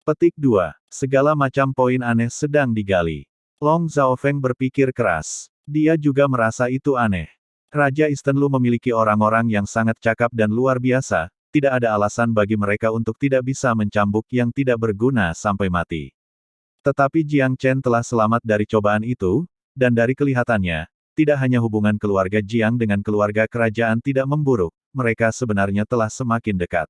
Petik 2. Segala macam poin aneh sedang digali. Long Zhaofeng berpikir keras. Dia juga merasa itu aneh. Raja Istenlu memiliki orang-orang yang sangat cakap dan luar biasa, tidak ada alasan bagi mereka untuk tidak bisa mencambuk yang tidak berguna sampai mati. Tetapi Jiang Chen telah selamat dari cobaan itu, dan dari kelihatannya, tidak hanya hubungan keluarga Jiang dengan keluarga kerajaan tidak memburuk, mereka sebenarnya telah semakin dekat.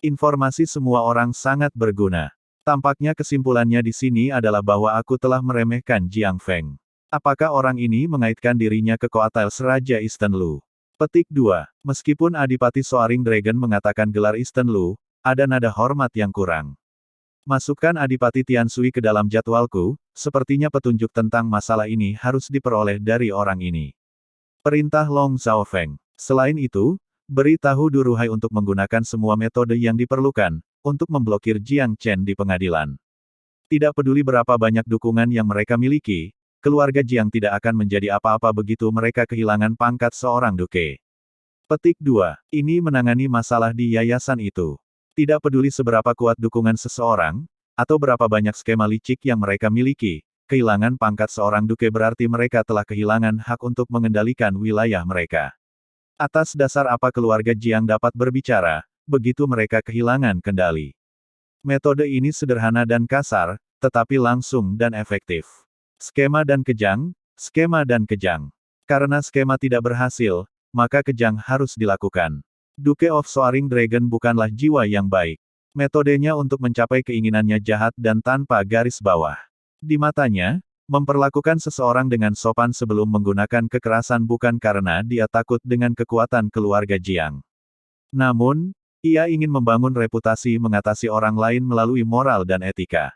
Informasi semua orang sangat berguna. Tampaknya kesimpulannya di sini adalah bahwa aku telah meremehkan Jiang Feng. Apakah orang ini mengaitkan dirinya ke Coatels Raja Istenlu? Petik 2. Meskipun Adipati Soaring Dragon mengatakan gelar Istenlu, ada nada hormat yang kurang. Masukkan Adipati Tian Sui ke dalam jadwalku, sepertinya petunjuk tentang masalah ini harus diperoleh dari orang ini. Perintah Long Zhaofeng. Selain itu, beri tahu Duruhai untuk menggunakan semua metode yang diperlukan, untuk memblokir Jiang Chen di pengadilan. Tidak peduli berapa banyak dukungan yang mereka miliki, keluarga Jiang tidak akan menjadi apa-apa begitu mereka kehilangan pangkat seorang duke. Petik 2. Ini menangani masalah di yayasan itu. Tidak peduli seberapa kuat dukungan seseorang, atau berapa banyak skema licik yang mereka miliki, kehilangan pangkat seorang duke berarti mereka telah kehilangan hak untuk mengendalikan wilayah mereka. Atas dasar apa keluarga Jiang dapat berbicara, begitu mereka kehilangan kendali? Metode ini sederhana dan kasar, tetapi langsung dan efektif. Skema dan kejang, skema dan kejang. Karena skema tidak berhasil, maka kejang harus dilakukan. Duke of Soaring Dragon bukanlah jiwa yang baik. Metodenya untuk mencapai keinginannya jahat dan tanpa garis bawah. Di matanya, memperlakukan seseorang dengan sopan sebelum menggunakan kekerasan bukan karena dia takut dengan kekuatan keluarga Jiang. Namun, ia ingin membangun reputasi mengatasi orang lain melalui moral dan etika.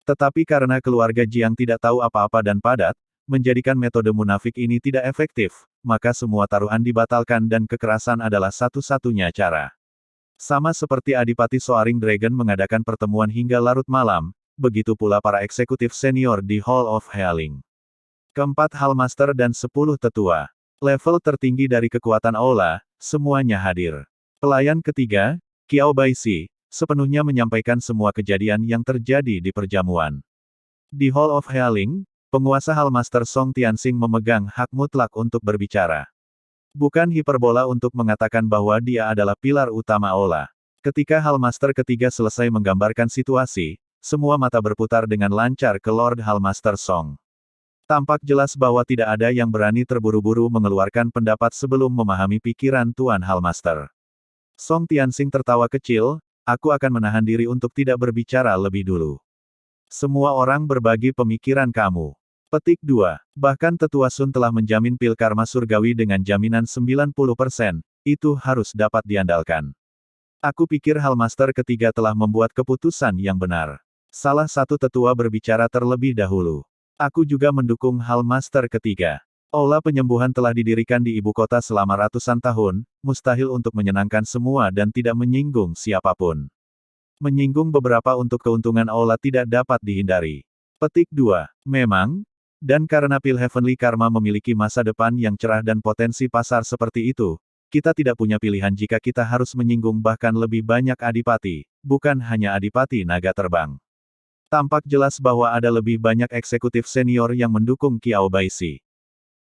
Tetapi karena keluarga Jiang tidak tahu apa-apa dan padat, menjadikan metode munafik ini tidak efektif, maka semua taruhan dibatalkan dan kekerasan adalah satu-satunya cara. Sama seperti Adipati Soaring Dragon mengadakan pertemuan hingga larut malam, begitu pula para eksekutif senior di Hall of Healing. Keempat Hallmaster dan 10 tetua. Level tertinggi dari kekuatan aula, semuanya hadir. Pelayan ketiga, Qiao Baishi, sepenuhnya menyampaikan semua kejadian yang terjadi di perjamuan. Di Hall of Healing, penguasa Hallmaster Song Tianxing memegang hak mutlak untuk berbicara. Bukan hiperbola untuk mengatakan bahwa dia adalah pilar utama aula. Ketika Hallmaster ketiga selesai menggambarkan situasi, semua mata berputar dengan lancar ke Lord Hallmaster Song. Tampak jelas bahwa tidak ada yang berani terburu-buru mengeluarkan pendapat sebelum memahami pikiran Tuan Hallmaster. Song Tianxing tertawa kecil, aku akan menahan diri untuk tidak berbicara lebih dulu. Semua orang berbagi pemikiran kamu. Petik 2. Bahkan Tetua Sun telah menjamin pil karma surgawi dengan jaminan 90%, itu harus dapat diandalkan. Aku pikir Hallmaster ketiga telah membuat keputusan yang benar. Salah satu tetua berbicara terlebih dahulu. Aku juga mendukung Hallmaster ketiga. Aula penyembuhan telah didirikan di ibu kota selama ratusan tahun, mustahil untuk menyenangkan semua dan tidak menyinggung siapapun. Menyinggung beberapa untuk keuntungan aula tidak dapat dihindari. Petik 2. Memang, dan karena pil Heavenly Karma memiliki masa depan yang cerah dan potensi pasar seperti itu, kita tidak punya pilihan jika kita harus menyinggung bahkan lebih banyak adipati, bukan hanya adipati naga terbang. Tampak jelas bahwa ada lebih banyak eksekutif senior yang mendukung Qiao Baishi.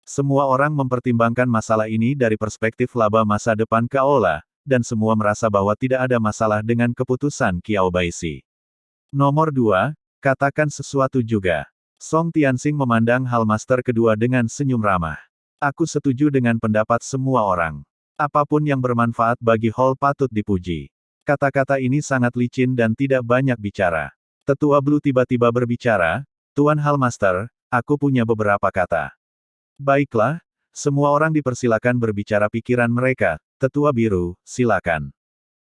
Semua orang mempertimbangkan masalah ini dari perspektif laba masa depan ke aula, dan semua merasa bahwa tidak ada masalah dengan keputusan Qiao Baishi. Nomor 2, katakan sesuatu juga. Song Tianxing memandang Hallmaster kedua dengan senyum ramah. Aku setuju dengan pendapat semua orang. Apapun yang bermanfaat bagi Hall patut dipuji. Kata-kata ini sangat licin dan tidak banyak bicara. Tetua Blue tiba-tiba berbicara, Tuan Hallmaster, aku punya beberapa kata. Baiklah, semua orang dipersilakan berbicara pikiran mereka. Tetua Biru, silakan.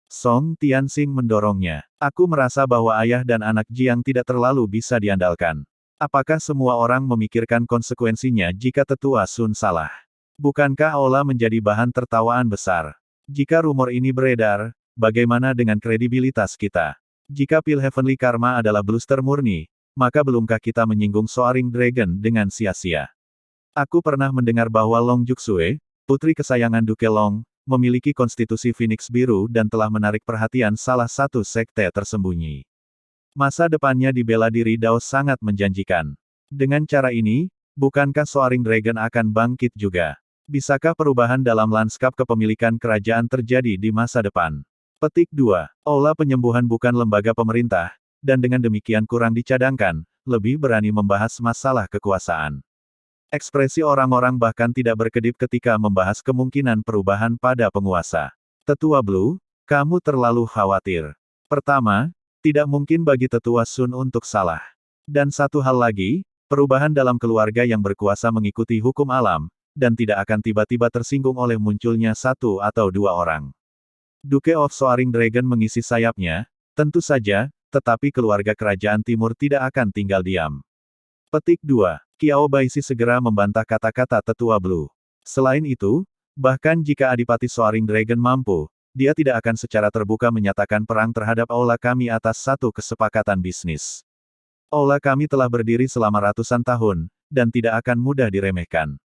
Song Tianxing mendorongnya. Aku merasa bahwa ayah dan anak Jiang tidak terlalu bisa diandalkan. Apakah semua orang memikirkan konsekuensinya jika Tetua Sun salah? Bukankah aula menjadi bahan tertawaan besar? Jika rumor ini beredar, bagaimana dengan kredibilitas kita? Jika pil Heavenly Karma adalah bluster murni, maka belumkah kita menyinggung Soaring Dragon dengan sia-sia? Aku pernah mendengar bahwa Long Juxue, putri kesayangan Duke Long, memiliki konstitusi Phoenix Biru dan telah menarik perhatian salah satu sekte tersembunyi. Masa depannya di bela diri Dao sangat menjanjikan. Dengan cara ini, bukankah Soaring Dragon akan bangkit juga? Bisakah perubahan dalam lanskap kepemilikan kerajaan terjadi di masa depan? Petik 2. Aula penyembuhan bukan lembaga pemerintah, dan dengan demikian kurang dicadangkan, lebih berani membahas masalah kekuasaan. Ekspresi orang-orang bahkan tidak berkedip ketika membahas kemungkinan perubahan pada penguasa. Tetua Blue, kamu terlalu khawatir. Pertama, tidak mungkin bagi Tetua Sun untuk salah. Dan satu hal lagi, perubahan dalam keluarga yang berkuasa mengikuti hukum alam, dan tidak akan tiba-tiba tersinggung oleh munculnya satu atau dua orang. Duke of Soaring Dragon mengisi sayapnya, tentu saja, tetapi keluarga kerajaan timur tidak akan tinggal diam. Petik 2. Qiao Baishi segera membantah kata-kata Tetua Blue. Selain itu, bahkan jika Adipati Soaring Dragon mampu, dia tidak akan secara terbuka menyatakan perang terhadap aula kami atas satu kesepakatan bisnis. Aula kami telah berdiri selama ratusan tahun, dan tidak akan mudah diremehkan.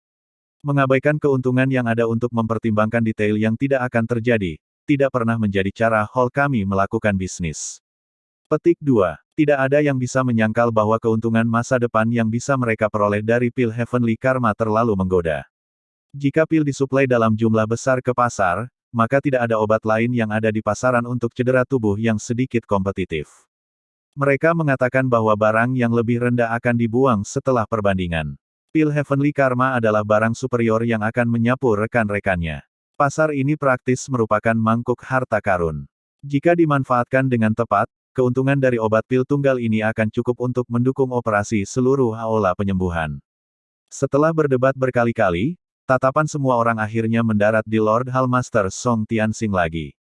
Mengabaikan keuntungan yang ada untuk mempertimbangkan detail yang tidak akan terjadi, tidak pernah menjadi cara Hall kami melakukan bisnis. Petik 2. Tidak ada yang bisa menyangkal bahwa keuntungan masa depan yang bisa mereka peroleh dari pil Heavenly Karma terlalu menggoda. Jika pil disuplai dalam jumlah besar ke pasar, maka tidak ada obat lain yang ada di pasaran untuk cedera tubuh yang sedikit kompetitif. Mereka mengatakan bahwa barang yang lebih rendah akan dibuang setelah perbandingan. Pil Heavenly Karma adalah barang superior yang akan menyapu rekan-rekannya. Pasar ini praktis merupakan mangkuk harta karun. Jika dimanfaatkan dengan tepat, keuntungan dari obat pil tunggal ini akan cukup untuk mendukung operasi seluruh aula penyembuhan. Setelah berdebat berkali-kali, tatapan semua orang akhirnya mendarat di Lord Hallmaster Song Tianxing lagi.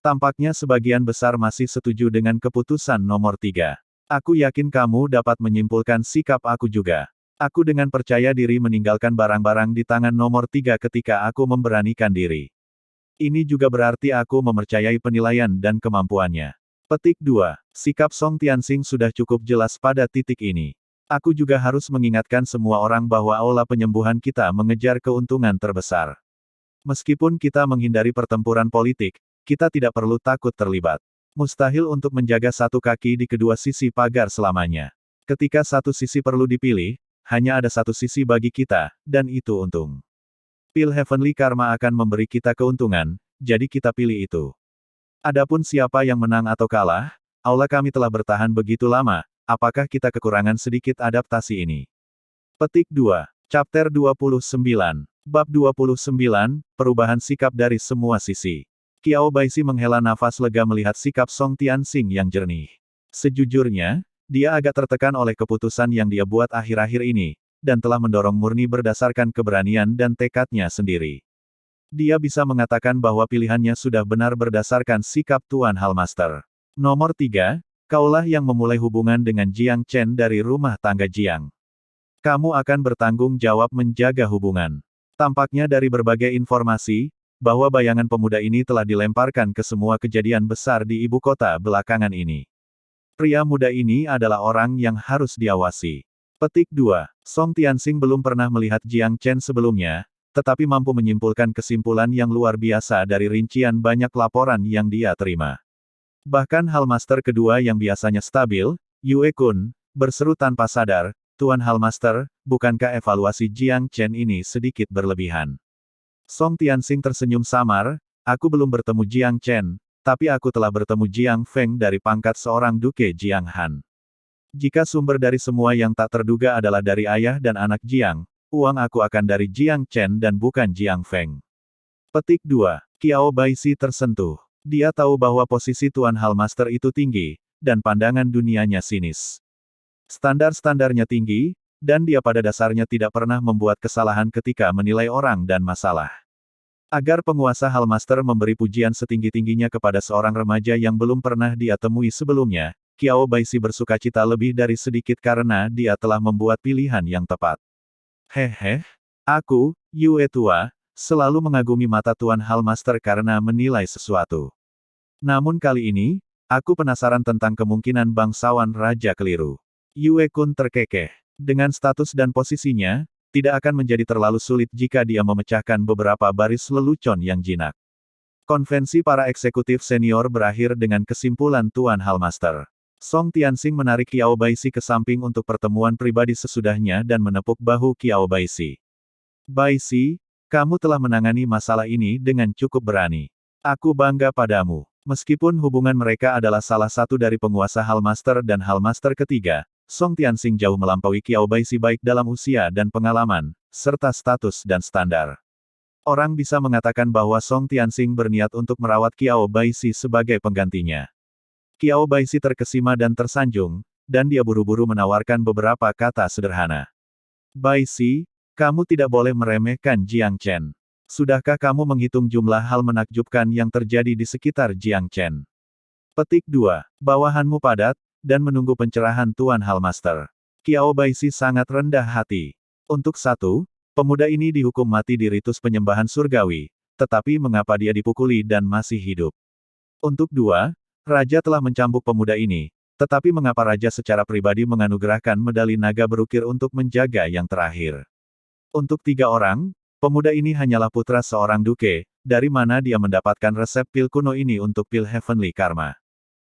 Tampaknya sebagian besar masih setuju dengan keputusan nomor 3. Aku yakin kamu dapat menyimpulkan sikap aku juga. Aku dengan percaya diri meninggalkan barang-barang di tangan nomor 3 ketika aku memberanikan diri. Ini juga berarti aku mempercayai penilaian dan kemampuannya. Petik 2. Sikap Song Tianxing sudah cukup jelas pada titik ini. Aku juga harus mengingatkan semua orang bahwa aula penyembuhan kita mengejar keuntungan terbesar. Meskipun kita menghindari pertempuran politik, kita tidak perlu takut terlibat. Mustahil untuk menjaga satu kaki di kedua sisi pagar selamanya. Ketika satu sisi perlu dipilih, hanya ada satu sisi bagi kita, dan itu untung. Pil Heavenly Karma akan memberi kita keuntungan, jadi kita pilih itu. Adapun siapa yang menang atau kalah, aula kami telah bertahan begitu lama, apakah kita kekurangan sedikit adaptasi ini? Petik 2. Chapter 29. Bab 29, Perubahan Sikap dari Semua Sisi. Qiao Baishi menghela nafas lega melihat sikap Song Tianxing yang jernih. Sejujurnya, dia agak tertekan oleh keputusan yang dia buat akhir-akhir ini, dan telah mendorong murni berdasarkan keberanian dan tekadnya sendiri. Dia bisa mengatakan bahwa pilihannya sudah benar berdasarkan sikap Tuan Hallmaster. Nomor 3, kaulah yang memulai hubungan dengan Jiang Chen dari rumah tangga Jiang. Kamu akan bertanggung jawab menjaga hubungan. Tampaknya dari berbagai informasi, bahwa bayangan pemuda ini telah dilemparkan ke semua kejadian besar di ibu kota belakangan ini. Pria muda ini adalah orang yang harus diawasi. Petik 2. Song Tianxing belum pernah melihat Jiang Chen sebelumnya, tetapi mampu menyimpulkan kesimpulan yang luar biasa dari rincian banyak laporan yang dia terima. Bahkan Hallmaster kedua yang biasanya stabil, Yue Kun, berseru tanpa sadar, Tuan Hallmaster, bukankah evaluasi Jiang Chen ini sedikit berlebihan? Song Tianxing tersenyum samar, aku belum bertemu Jiang Chen, tapi aku telah bertemu Jiang Feng dari pangkat seorang Duke Jiang Han. Jika sumber dari semua yang tak terduga adalah dari ayah dan anak Jiang, uang aku akan dari Jiang Chen dan bukan Jiang Feng. Petik 2. Qiao Baishi tersentuh. Dia tahu bahwa posisi Tuan Hallmaster itu tinggi, dan pandangan dunianya sinis. Standar-standarnya tinggi, dan dia pada dasarnya tidak pernah membuat kesalahan ketika menilai orang dan masalah. Agar penguasa Hallmaster memberi pujian setinggi-tingginya kepada seorang remaja yang belum pernah dia temui sebelumnya, Qiao Baishi bersukacita lebih dari sedikit karena dia telah membuat pilihan yang tepat. Hehe, aku, Yue tua, selalu mengagumi mata Tuan Hallmaster karena menilai sesuatu. Namun kali ini, aku penasaran tentang kemungkinan bangsawan raja keliru. Yue Kun terkekeh. Dengan status dan posisinya, tidak akan menjadi terlalu sulit jika dia memecahkan beberapa baris lelucon yang jinak. Konvensi para eksekutif senior berakhir dengan kesimpulan Tuan Hallmaster. Song Tianxing menarik Qiao Baishi ke samping untuk pertemuan pribadi sesudahnya dan menepuk bahu Qiao Baishi. Baishi, kamu telah menangani masalah ini dengan cukup berani. Aku bangga padamu. Meskipun hubungan mereka adalah salah satu dari penguasa Hallmaster dan Hallmaster ketiga, Song Tianxing jauh melampaui Qiao Baishi baik dalam usia dan pengalaman, serta status dan standar. Orang bisa mengatakan bahwa Song Tianxing berniat untuk merawat Qiao Baishi sebagai penggantinya. Qiao Baishi terkesima dan tersanjung, dan dia buru-buru menawarkan beberapa kata sederhana. Baishi, kamu tidak boleh meremehkan Jiang Chen. Sudahkah kamu menghitung jumlah hal menakjubkan yang terjadi di sekitar Jiang Chen? Petik 2. Bawahanmu padat, dan menunggu pencerahan Tuan Hallmaster. Qiao Baishi sangat rendah hati. Untuk satu, pemuda ini dihukum mati di ritus penyembahan surgawi, tetapi mengapa dia dipukuli dan masih hidup? Untuk dua, Raja telah mencambuk pemuda ini, tetapi mengapa Raja secara pribadi menganugerahkan medali naga berukir untuk menjaga yang terakhir? Untuk tiga orang, pemuda ini hanyalah putra seorang duke, dari mana dia mendapatkan resep pil kuno ini untuk pil Heavenly Karma?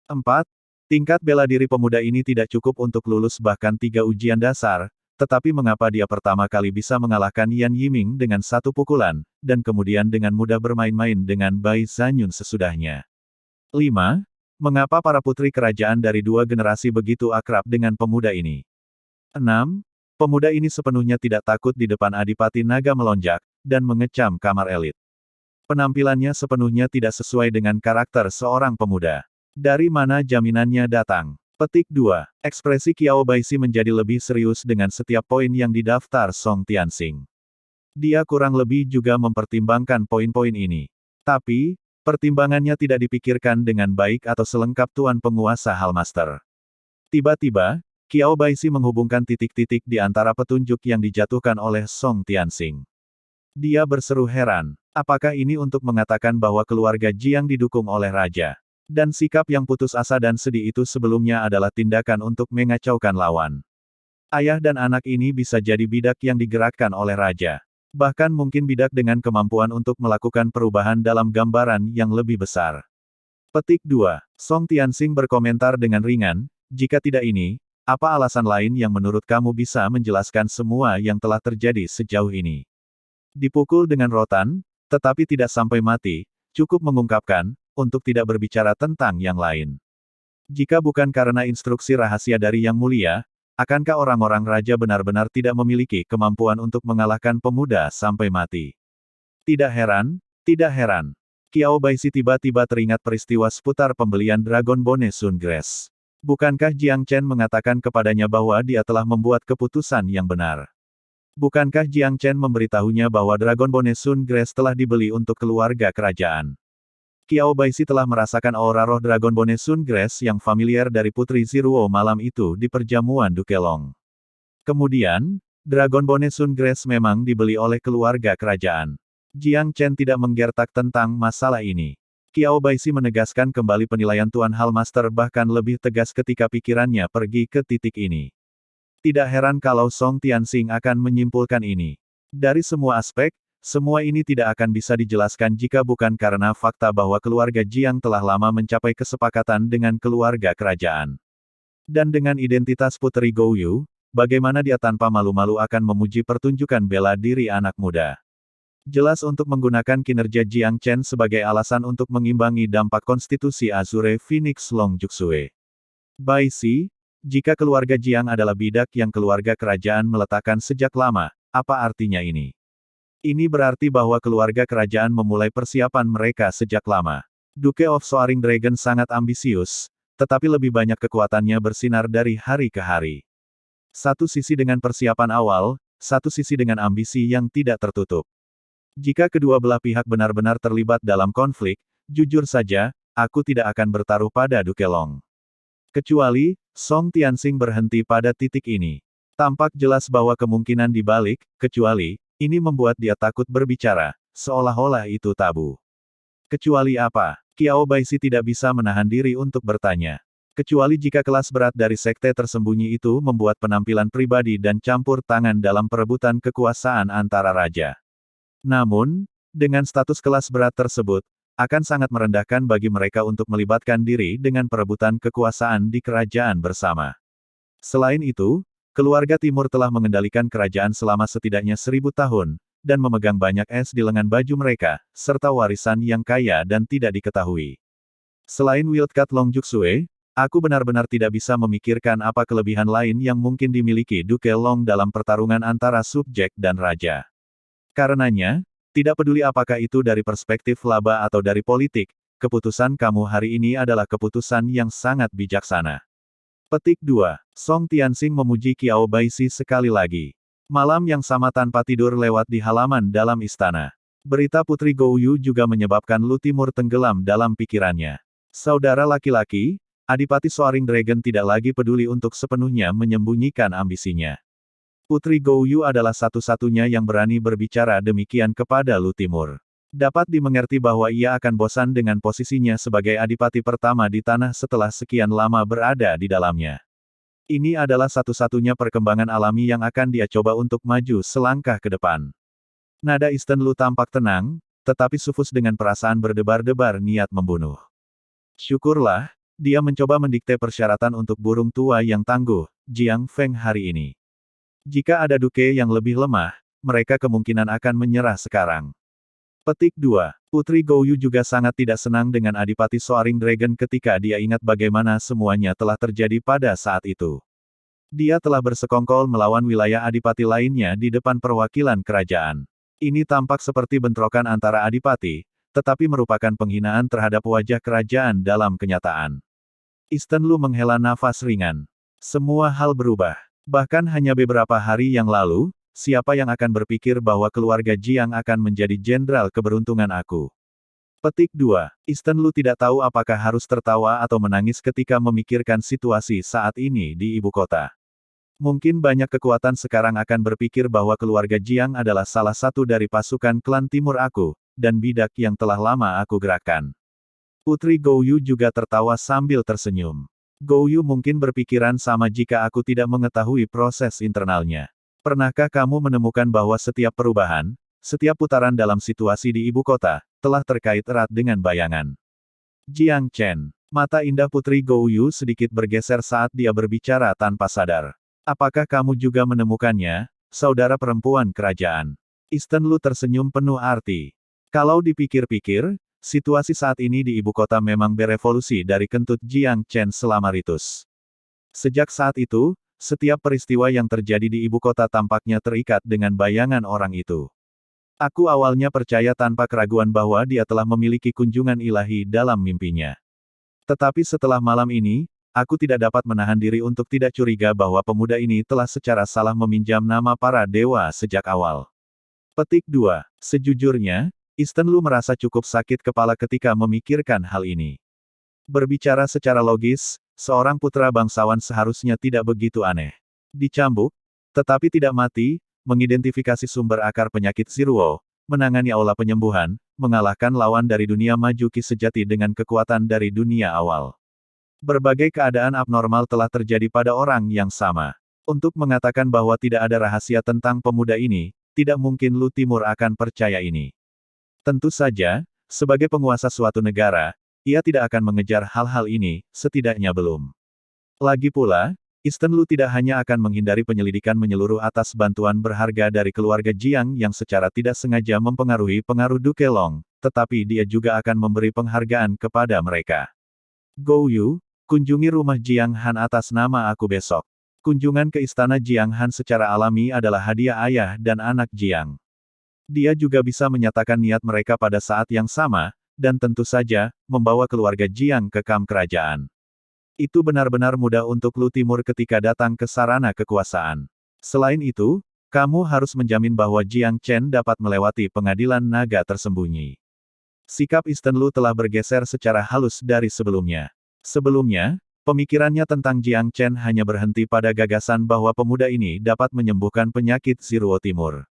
4. Tingkat bela diri pemuda ini tidak cukup untuk lulus bahkan 3 ujian dasar, tetapi mengapa dia pertama kali bisa mengalahkan Yan Yiming dengan satu pukulan, dan kemudian dengan mudah bermain-main dengan Bai Zanyun sesudahnya? 5. Mengapa para putri kerajaan dari 2 generasi begitu akrab dengan pemuda ini? 6. Pemuda ini sepenuhnya tidak takut di depan Adipati Naga melonjak, dan mengecam kamar elit. Penampilannya sepenuhnya tidak sesuai dengan karakter seorang pemuda. Dari mana jaminannya datang? Petik 2. Ekspresi Qiao Baishi menjadi lebih serius dengan setiap poin yang didaftar Song Tianxing. Dia kurang lebih juga mempertimbangkan poin-poin ini. Tapi, pertimbangannya tidak dipikirkan dengan baik atau selengkap Tuan Penguasa Hallmaster. Tiba-tiba, Qiao Baishi menghubungkan titik-titik di antara petunjuk yang dijatuhkan oleh Song Tianxing. Dia berseru heran. Apakah ini untuk mengatakan bahwa keluarga Jiang didukung oleh raja? Dan sikap yang putus asa dan sedih itu sebelumnya adalah tindakan untuk mengacaukan lawan. Ayah dan anak ini bisa jadi bidak yang digerakkan oleh raja. Bahkan mungkin bidak dengan kemampuan untuk melakukan perubahan dalam gambaran yang lebih besar. Petik 2. Song Tianxing berkomentar dengan ringan, jika tidak ini, apa alasan lain yang menurut kamu bisa menjelaskan semua yang telah terjadi sejauh ini? Dipukul dengan rotan, tetapi tidak sampai mati, cukup mengungkapkan, untuk tidak berbicara tentang yang lain. Jika bukan karena instruksi rahasia dari Yang Mulia, akankah orang-orang raja benar-benar tidak memiliki kemampuan untuk mengalahkan pemuda sampai mati? Tidak heran, tidak heran. Qiao Baishi tiba-tiba teringat peristiwa seputar pembelian Dragon Bone Sun Grace. Bukankah Jiang Chen mengatakan kepadanya bahwa dia telah membuat keputusan yang benar? Bukankah Jiang Chen memberitahunya bahwa Dragon Bone Sun Grace telah dibeli untuk keluarga kerajaan? Qiao Baishi telah merasakan aura roh Dragon Bone Sun Grace yang familiar dari Putri Ziruo malam itu di perjamuan Dukelong. Kemudian, Dragon Bone Sun Grace memang dibeli oleh keluarga kerajaan. Jiang Chen tidak menggertak tentang masalah ini. Qiao Baishi menegaskan kembali penilaian Tuan Hallmaster bahkan lebih tegas ketika pikirannya pergi ke titik ini. Tidak heran kalau Song Tianxing akan menyimpulkan ini. Dari semua aspek, semua ini tidak akan bisa dijelaskan jika bukan karena fakta bahwa keluarga Jiang telah lama mencapai kesepakatan dengan keluarga kerajaan. Dan dengan identitas Puteri Gouyu, bagaimana dia tanpa malu-malu akan memuji pertunjukan bela diri anak muda? Jelas untuk menggunakan kinerja Jiang Chen sebagai alasan untuk mengimbangi dampak konstitusi Azure Phoenix Long Juksue. Baishi, jika keluarga Jiang adalah bidak yang keluarga kerajaan meletakkan sejak lama, apa artinya ini? Ini berarti bahwa keluarga kerajaan memulai persiapan mereka sejak lama. Duke of Soaring Dragon sangat ambisius, tetapi lebih banyak kekuatannya bersinar dari hari ke hari. Satu sisi dengan persiapan awal, satu sisi dengan ambisi yang tidak tertutup. Jika kedua belah pihak benar-benar terlibat dalam konflik, jujur saja, aku tidak akan bertaruh pada Dukelong. Kecuali, Song Tianxing berhenti pada titik ini. Tampak jelas bahwa kemungkinan dibalik, kecuali, ini membuat dia takut berbicara, seolah-olah itu tabu. Kecuali apa? Qiao Baishi tidak bisa menahan diri untuk bertanya. Kecuali jika kelas berat dari sekte tersembunyi itu membuat penampilan pribadi dan campur tangan dalam perebutan kekuasaan antara raja. Namun, dengan status kelas berat tersebut, akan sangat merendahkan bagi mereka untuk melibatkan diri dengan perebutan kekuasaan di kerajaan bersama. Selain itu, keluarga timur telah mengendalikan kerajaan selama setidaknya 1000 tahun, dan memegang banyak es di lengan baju mereka, serta warisan yang kaya dan tidak diketahui. Selain Wildcat Long Juksue, aku benar-benar tidak bisa memikirkan apa kelebihan lain yang mungkin dimiliki Duke Long dalam pertarungan antara subjek dan raja. Karenanya, tidak peduli apakah itu dari perspektif laba atau dari politik, keputusan kamu hari ini adalah keputusan yang sangat bijaksana. Petik 2. Song Tianxing memuji Qiao Baishi sekali lagi. Malam yang sama tanpa tidur lewat di halaman dalam istana. Berita Putri Gouyu juga menyebabkan Lu Timur tenggelam dalam pikirannya. Saudara laki-laki, Adipati Soaring Dragon tidak lagi peduli untuk sepenuhnya menyembunyikan ambisinya. Putri Gouyu adalah satu-satunya yang berani berbicara demikian kepada Lu Timur. Dapat dimengerti bahwa ia akan bosan dengan posisinya sebagai adipati pertama di tanah setelah sekian lama berada di dalamnya. Ini adalah satu-satunya perkembangan alami yang akan dia coba untuk maju selangkah ke depan. Nada Isten Lu tampak tenang, tetapi Sufus dengan perasaan berdebar-debar niat membunuh. Syukurlah, dia mencoba mendikte persyaratan untuk burung tua yang tangguh, Jiang Feng hari ini. Jika ada duke yang lebih lemah, mereka kemungkinan akan menyerah sekarang. Petik 2. Putri Gouyu juga sangat tidak senang dengan Adipati Soaring Dragon ketika dia ingat bagaimana semuanya telah terjadi pada saat itu. Dia telah bersekongkol melawan wilayah adipati lainnya di depan perwakilan kerajaan. Ini tampak seperti bentrokan antara adipati, tetapi merupakan penghinaan terhadap wajah kerajaan dalam kenyataan. Isten Lu menghela nafas ringan. Semua hal berubah. Bahkan hanya beberapa hari yang lalu, siapa yang akan berpikir bahwa keluarga Jiang akan menjadi jenderal keberuntungan aku? Petik 2. Isten Lu tidak tahu apakah harus tertawa atau menangis ketika memikirkan situasi saat ini di ibu kota. Mungkin banyak kekuatan sekarang akan berpikir bahwa keluarga Jiang adalah salah satu dari pasukan klan timur aku, dan bidak yang telah lama aku gerakkan. Putri Gouyu juga tertawa sambil tersenyum. Gouyu mungkin berpikiran sama jika aku tidak mengetahui proses internalnya. Pernahkah kamu menemukan bahwa setiap perubahan, setiap putaran dalam situasi di ibu kota, telah terkait erat dengan bayangan? Jiang Chen. Mata indah Putri Gouyu sedikit bergeser saat dia berbicara tanpa sadar. Apakah kamu juga menemukannya, saudara perempuan kerajaan? Isten Lu tersenyum penuh arti. Kalau dipikir-pikir, situasi saat ini di ibu kota memang berevolusi dari kentut Jiang Chen selama ritus. Sejak saat itu, setiap peristiwa yang terjadi di ibu kota tampaknya terikat dengan bayangan orang itu. Aku awalnya percaya tanpa keraguan bahwa dia telah memiliki kunjungan ilahi dalam mimpinya. Tetapi setelah malam ini, aku tidak dapat menahan diri untuk tidak curiga bahwa pemuda ini telah secara salah meminjam nama para dewa sejak awal. Petik 2. Sejujurnya, Isten Lu merasa cukup sakit kepala ketika memikirkan hal ini. Berbicara secara logis, seorang putra bangsawan seharusnya tidak begitu aneh. Dicambuk, tetapi tidak mati, mengidentifikasi sumber akar penyakit Ziruo, menangani aula penyembuhan, mengalahkan lawan dari dunia maju Qi sejati dengan kekuatan dari dunia awal. Berbagai keadaan abnormal telah terjadi pada orang yang sama. Untuk mengatakan bahwa tidak ada rahasia tentang pemuda ini, tidak mungkin Lu Timur akan percaya ini. Tentu saja, sebagai penguasa suatu negara, ia tidak akan mengejar hal-hal ini, setidaknya belum. Lagi pula, Isten Lu tidak hanya akan menghindari penyelidikan menyeluruh atas bantuan berharga dari keluarga Jiang yang secara tidak sengaja mempengaruhi pengaruh Duke Long, tetapi dia juga akan memberi penghargaan kepada mereka. Gouyu, kunjungi rumah Jiang Han atas nama aku besok. Kunjungan ke istana Jiang Han secara alami adalah hadiah ayah dan anak Jiang. Dia juga bisa menyatakan niat mereka pada saat yang sama, dan tentu saja, membawa keluarga Jiang ke kamp kerajaan. Itu benar-benar mudah untuk Lu Timur ketika datang ke sarana kekuasaan. Selain itu, kamu harus menjamin bahwa Jiang Chen dapat melewati pengadilan naga tersembunyi. Sikap Isten Lu telah bergeser secara halus dari sebelumnya. Sebelumnya, pemikirannya tentang Jiang Chen hanya berhenti pada gagasan bahwa pemuda ini dapat menyembuhkan penyakit Ziruo Timur.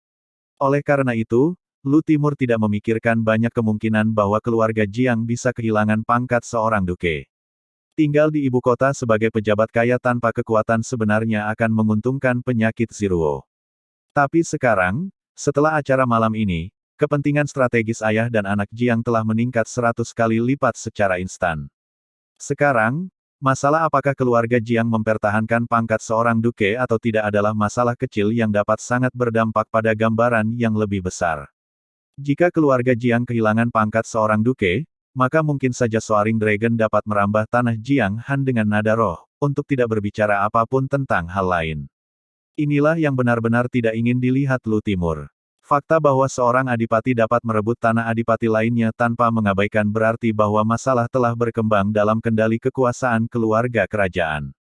Oleh karena itu, Lu Timur tidak memikirkan banyak kemungkinan bahwa keluarga Jiang bisa kehilangan pangkat seorang duke. Tinggal di ibu kota sebagai pejabat kaya tanpa kekuatan sebenarnya akan menguntungkan penyakit Ziruo. Tapi sekarang, setelah acara malam ini, kepentingan strategis ayah dan anak Jiang telah meningkat 100 kali lipat secara instan. Sekarang, masalah apakah keluarga Jiang mempertahankan pangkat seorang duke atau tidak adalah masalah kecil yang dapat sangat berdampak pada gambaran yang lebih besar. Jika keluarga Jiang kehilangan pangkat seorang duke, maka mungkin saja Soaring Dragon dapat merambah tanah Jiang Han dengan nada roh, untuk tidak berbicara apapun tentang hal lain. Inilah yang benar-benar tidak ingin dilihat Lu Timur. Fakta bahwa seorang adipati dapat merebut tanah adipati lainnya tanpa mengabaikan berarti bahwa masalah telah berkembang dalam kendali kekuasaan keluarga kerajaan.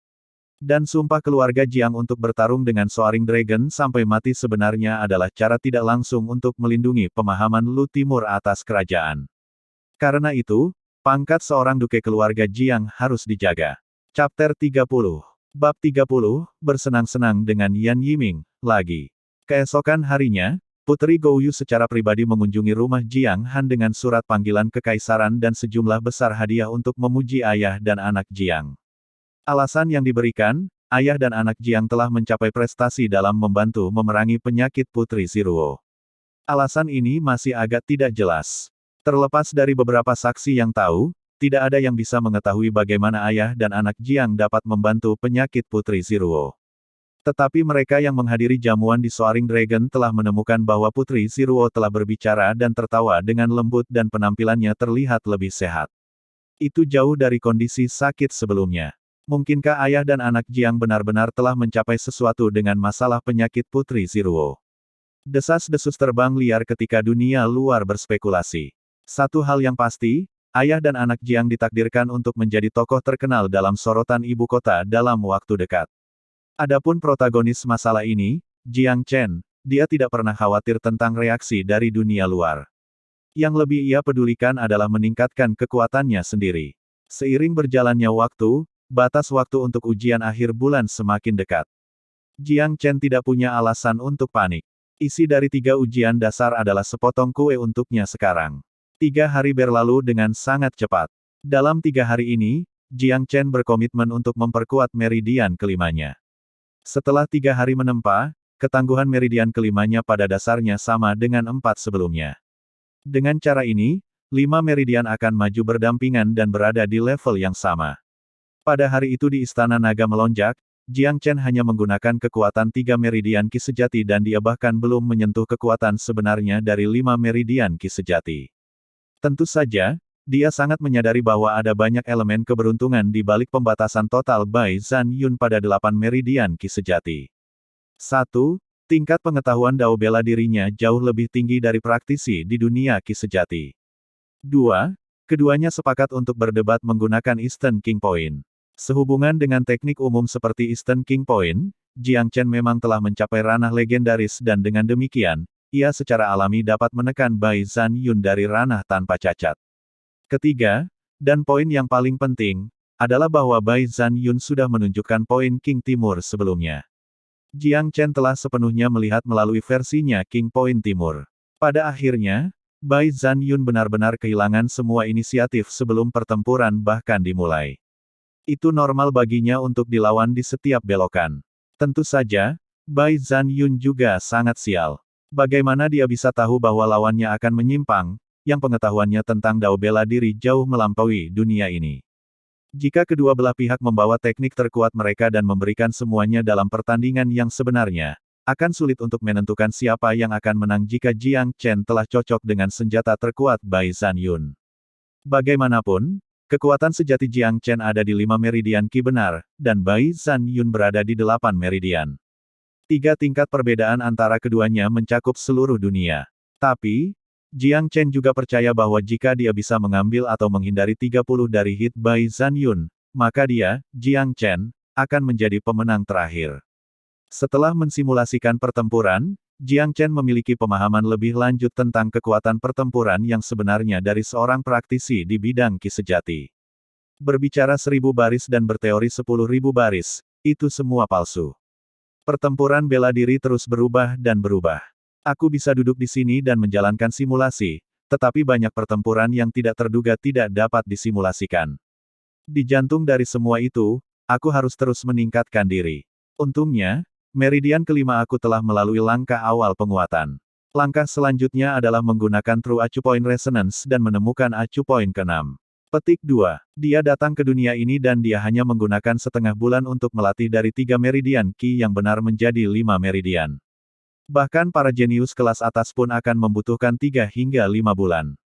Dan sumpah keluarga Jiang untuk bertarung dengan Soaring Dragon sampai mati sebenarnya adalah cara tidak langsung untuk melindungi pemahaman Lu Timur atas kerajaan. Karena itu, pangkat seorang duke keluarga Jiang harus dijaga. Chapter 30. Bab 30, Bersenang-senang dengan Yan Yiming, lagi. Keesokan harinya, Putri Gouyu secara pribadi mengunjungi rumah Jiang Han dengan surat panggilan kekaisaran dan sejumlah besar hadiah untuk memuji ayah dan anak Jiang. Alasan yang diberikan, ayah dan anak Jiang telah mencapai prestasi dalam membantu memerangi penyakit Putri Ziruo. Alasan ini masih agak tidak jelas. Terlepas dari beberapa saksi yang tahu, tidak ada yang bisa mengetahui bagaimana ayah dan anak Jiang dapat membantu penyakit Putri Ziruo. Tetapi mereka yang menghadiri jamuan di Soaring Dragon telah menemukan bahwa Putri Ziruo telah berbicara dan tertawa dengan lembut dan penampilannya terlihat lebih sehat. Itu jauh dari kondisi sakit sebelumnya. Mungkinkah ayah dan anak Jiang benar-benar telah mencapai sesuatu dengan masalah penyakit Putri Ziruo? Desas-desus terbang liar ketika dunia luar berspekulasi. Satu hal yang pasti, ayah dan anak Jiang ditakdirkan untuk menjadi tokoh terkenal dalam sorotan ibu kota dalam waktu dekat. Adapun protagonis masalah ini, Jiang Chen, dia tidak pernah khawatir tentang reaksi dari dunia luar. Yang lebih ia pedulikan adalah meningkatkan kekuatannya sendiri. Seiring berjalannya waktu, batas waktu untuk ujian akhir bulan semakin dekat. Jiang Chen tidak punya alasan untuk panik. Isi dari 3 ujian dasar adalah sepotong kue untuknya sekarang. 3 hari berlalu dengan sangat cepat. Dalam 3 hari ini, Jiang Chen berkomitmen untuk memperkuat meridian kelimanya. Setelah 3 hari menempa, ketangguhan meridian kelimanya pada dasarnya sama dengan 4 sebelumnya. Dengan cara ini, 5 meridian akan maju berdampingan dan berada di level yang sama. Pada hari itu di Istana Naga Melonjak, Jiang Chen hanya menggunakan kekuatan 3 meridian ki sejati dan dia bahkan belum menyentuh kekuatan sebenarnya dari 5 meridian ki sejati. Tentu saja, dia sangat menyadari bahwa ada banyak elemen keberuntungan di balik pembatasan total Bai Zhan Yun pada 8 meridian ki sejati. 1. Tingkat pengetahuan Dao bela dirinya jauh lebih tinggi dari praktisi di dunia ki sejati. 2. Keduanya sepakat untuk berdebat menggunakan Eastern King Point. Sehubungan dengan teknik umum seperti Eastern King Point, Jiang Chen memang telah mencapai ranah legendaris dan dengan demikian, ia secara alami dapat menekan Bai Zhan Yun dari ranah tanpa cacat. Ketiga, dan poin yang paling penting, adalah bahwa Bai Zhan Yun sudah menunjukkan poin King Timur sebelumnya. Jiang Chen telah sepenuhnya melihat melalui versinya King Point Timur. Pada akhirnya, Bai Zhan Yun benar-benar kehilangan semua inisiatif sebelum pertempuran bahkan dimulai. Itu normal baginya untuk dilawan di setiap belokan. Tentu saja, Bai Zhan Yun juga sangat sial. Bagaimana dia bisa tahu bahwa lawannya akan menyimpang, yang pengetahuannya tentang Dao bela diri jauh melampaui dunia ini. Jika kedua belah pihak membawa teknik terkuat mereka dan memberikan semuanya dalam pertandingan yang sebenarnya, akan sulit untuk menentukan siapa yang akan menang jika Jiang Chen telah cocok dengan senjata terkuat Bai Zhan Yun. Bagaimanapun, kekuatan sejati Jiang Chen ada di 5 meridian ki benar, dan Bai Zhan Yun berada di 8 meridian. 3 tingkat perbedaan antara keduanya mencakup seluruh dunia. Tapi, Jiang Chen juga percaya bahwa jika dia bisa mengambil atau menghindari 30 dari hit Bai Zhan Yun, maka dia, Jiang Chen, akan menjadi pemenang terakhir. Setelah mensimulasikan pertempuran, Jiang Chen memiliki pemahaman lebih lanjut tentang kekuatan pertempuran yang sebenarnya dari seorang praktisi di bidang ki sejati. Berbicara 1000 baris dan berteori 10.000 baris, itu semua palsu. Pertempuran bela diri terus berubah dan berubah. Aku bisa duduk di sini dan menjalankan simulasi, tetapi banyak pertempuran yang tidak terduga tidak dapat disimulasikan. Di jantung dari semua itu, aku harus terus meningkatkan diri. Untungnya, meridian kelima aku telah melalui langkah awal penguatan. Langkah selanjutnya adalah menggunakan True Acupoint Resonance dan menemukan Acupoint ke-6. Petik 2. Dia datang ke dunia ini dan dia hanya menggunakan setengah bulan untuk melatih dari 3 meridian Qi yang benar menjadi 5 meridian. Bahkan para jenius kelas atas pun akan membutuhkan 3 hingga 5 bulan.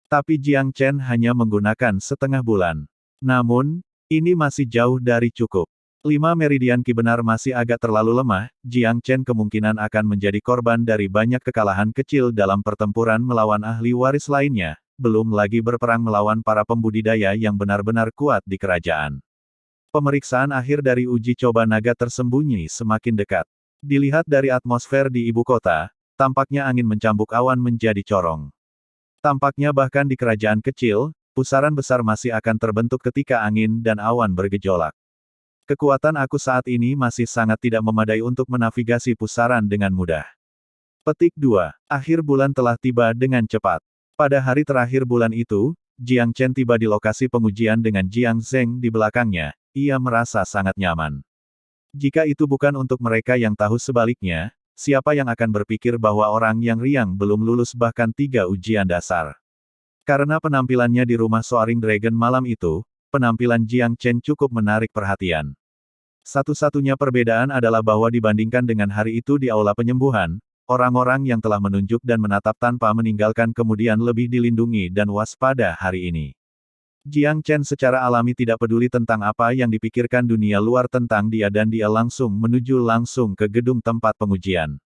Tapi Jiang Chen hanya menggunakan setengah bulan. Namun, ini masih jauh dari cukup. 5 meridian Qi benar masih agak terlalu lemah, Jiang Chen kemungkinan akan menjadi korban dari banyak kekalahan kecil dalam pertempuran melawan ahli waris lainnya, belum lagi berperang melawan para pembudidaya yang benar-benar kuat di kerajaan. Pemeriksaan akhir dari uji coba naga tersembunyi semakin dekat. Dilihat dari atmosfer di ibu kota, tampaknya angin mencambuk awan menjadi corong. Tampaknya bahkan di kerajaan kecil, pusaran besar masih akan terbentuk ketika angin dan awan bergejolak. Kekuatan aku saat ini masih sangat tidak memadai untuk menavigasi pusaran dengan mudah. Petik 2. Akhir bulan telah tiba dengan cepat. Pada hari terakhir bulan itu, Jiang Chen tiba di lokasi pengujian dengan Jiang Zheng di belakangnya, ia merasa sangat nyaman. Jika itu bukan untuk mereka yang tahu sebaliknya, siapa yang akan berpikir bahwa orang yang riang belum lulus bahkan 3 ujian dasar. Karena penampilannya di rumah Soaring Dragon malam itu, penampilan Jiang Chen cukup menarik perhatian. Satu-satunya perbedaan adalah bahwa dibandingkan dengan hari itu di Aula Penyembuhan, orang-orang yang telah menunjuk dan menatap tanpa meninggalkan kemudian lebih dilindungi dan waspada hari ini. Jiang Chen secara alami tidak peduli tentang apa yang dipikirkan dunia luar tentang dia dan dia langsung menuju ke gedung tempat pengujian.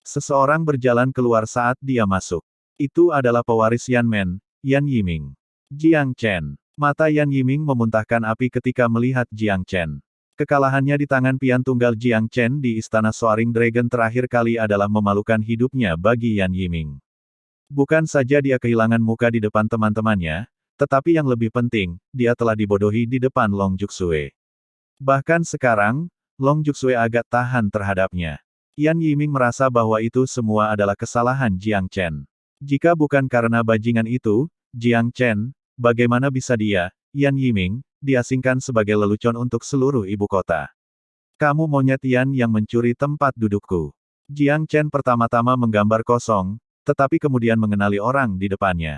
Seseorang berjalan keluar saat dia masuk. Itu adalah pewaris Yanmen, Yan Yiming. Jiang Chen. Mata Yan Yiming memuntahkan api ketika melihat Jiang Chen. Kekalahannya di tangan pian tunggal Jiang Chen di Istana Soaring Dragon terakhir kali adalah memalukan hidupnya bagi Yan Yiming. Bukan saja dia kehilangan muka di depan teman-temannya, tetapi yang lebih penting, dia telah dibodohi di depan Long Juxue. Bahkan sekarang, Long Juxue agak tahan terhadapnya. Yan Yiming merasa bahwa itu semua adalah kesalahan Jiang Chen. Jika bukan karena bajingan itu, Jiang Chen, bagaimana bisa dia, Yan Yiming, diasingkan sebagai lelucon untuk seluruh ibu kota? Kamu monyet Yan yang mencuri tempat dudukku. Jiang Chen pertama-tama menggambar kosong, tetapi kemudian mengenali orang di depannya.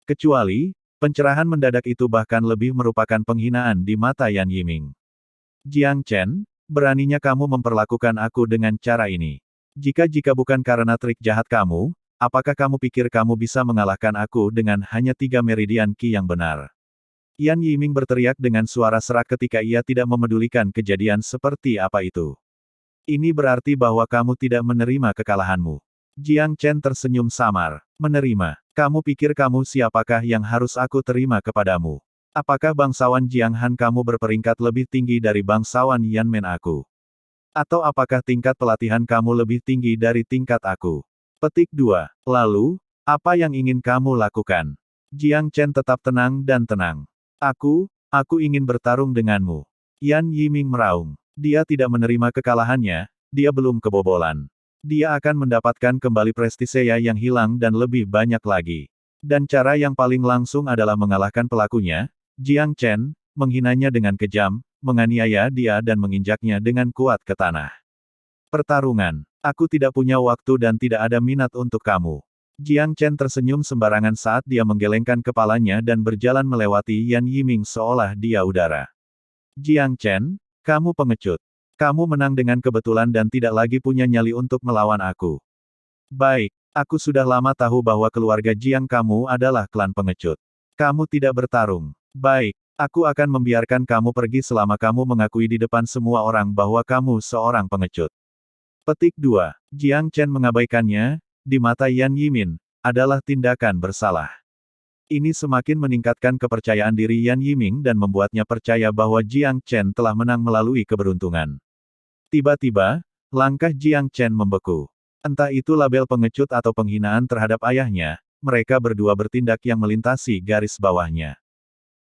Kecuali, pencerahan mendadak itu bahkan lebih merupakan penghinaan di mata Yan Yiming. Jiang Chen, beraninya kamu memperlakukan aku dengan cara ini. Jika bukan karena trik jahat kamu, apakah kamu pikir kamu bisa mengalahkan aku dengan hanya 3 meridian Qi yang benar? Yan Yiming berteriak dengan suara serak ketika ia tidak memedulikan kejadian seperti apa itu. Ini berarti bahwa kamu tidak menerima kekalahanmu. Jiang Chen tersenyum samar. Menerima? Kamu pikir kamu siapakah yang harus aku terima kepadamu? Apakah bangsawan Jiang Han kamu berperingkat lebih tinggi dari bangsawan Yan Men aku? Atau apakah tingkat pelatihan kamu lebih tinggi dari tingkat aku? Petik 2. Lalu, apa yang ingin kamu lakukan? Jiang Chen tetap tenang dan tenang. Aku ingin bertarung denganmu. Yan Yiming meraung. Dia tidak menerima kekalahannya, dia belum kebobolan. Dia akan mendapatkan kembali prestisenya yang hilang dan lebih banyak lagi. Dan cara yang paling langsung adalah mengalahkan pelakunya, Jiang Chen, menghinanya dengan kejam, menganiaya dia dan menginjaknya dengan kuat ke tanah. Pertarungan. Aku tidak punya waktu dan tidak ada minat untuk kamu. Jiang Chen tersenyum sembarangan saat dia menggelengkan kepalanya dan berjalan melewati Yan Yiming seolah dia udara. Jiang Chen, kamu pengecut. Kamu menang dengan kebetulan dan tidak lagi punya nyali untuk melawan aku. Baik, aku sudah lama tahu bahwa keluarga Jiang kamu adalah klan pengecut. Kamu tidak bertarung. Baik, aku akan membiarkan kamu pergi selama kamu mengakui di depan semua orang bahwa kamu seorang pengecut. Petik 2. Jiang Chen mengabaikannya, di mata Yan Yiming, adalah tindakan bersalah. Ini semakin meningkatkan kepercayaan diri Yan Yiming dan membuatnya percaya bahwa Jiang Chen telah menang melalui keberuntungan. Tiba-tiba, langkah Jiang Chen membeku. Entah itu label pengecut atau penghinaan terhadap ayahnya, mereka berdua bertindak yang melintasi garis bawahnya.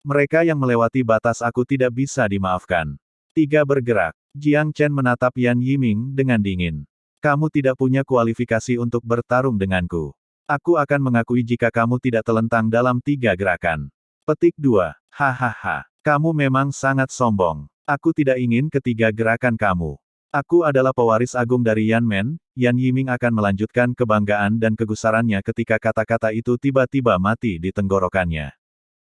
Mereka yang melewati batas aku tidak bisa dimaafkan. 3 bergerak. Jiang Chen menatap Yan Yiming dengan dingin. Kamu tidak punya kualifikasi untuk bertarung denganku. Aku akan mengakui jika kamu tidak telentang dalam 3 gerakan. Petik 2. Hahaha. Kamu memang sangat sombong. Aku tidak ingin ketiga gerakan kamu. Aku adalah pewaris agung dari Yan Men. Yan Yiming akan melanjutkan kebanggaan dan kegusarannya ketika kata-kata itu tiba-tiba mati di tenggorokannya.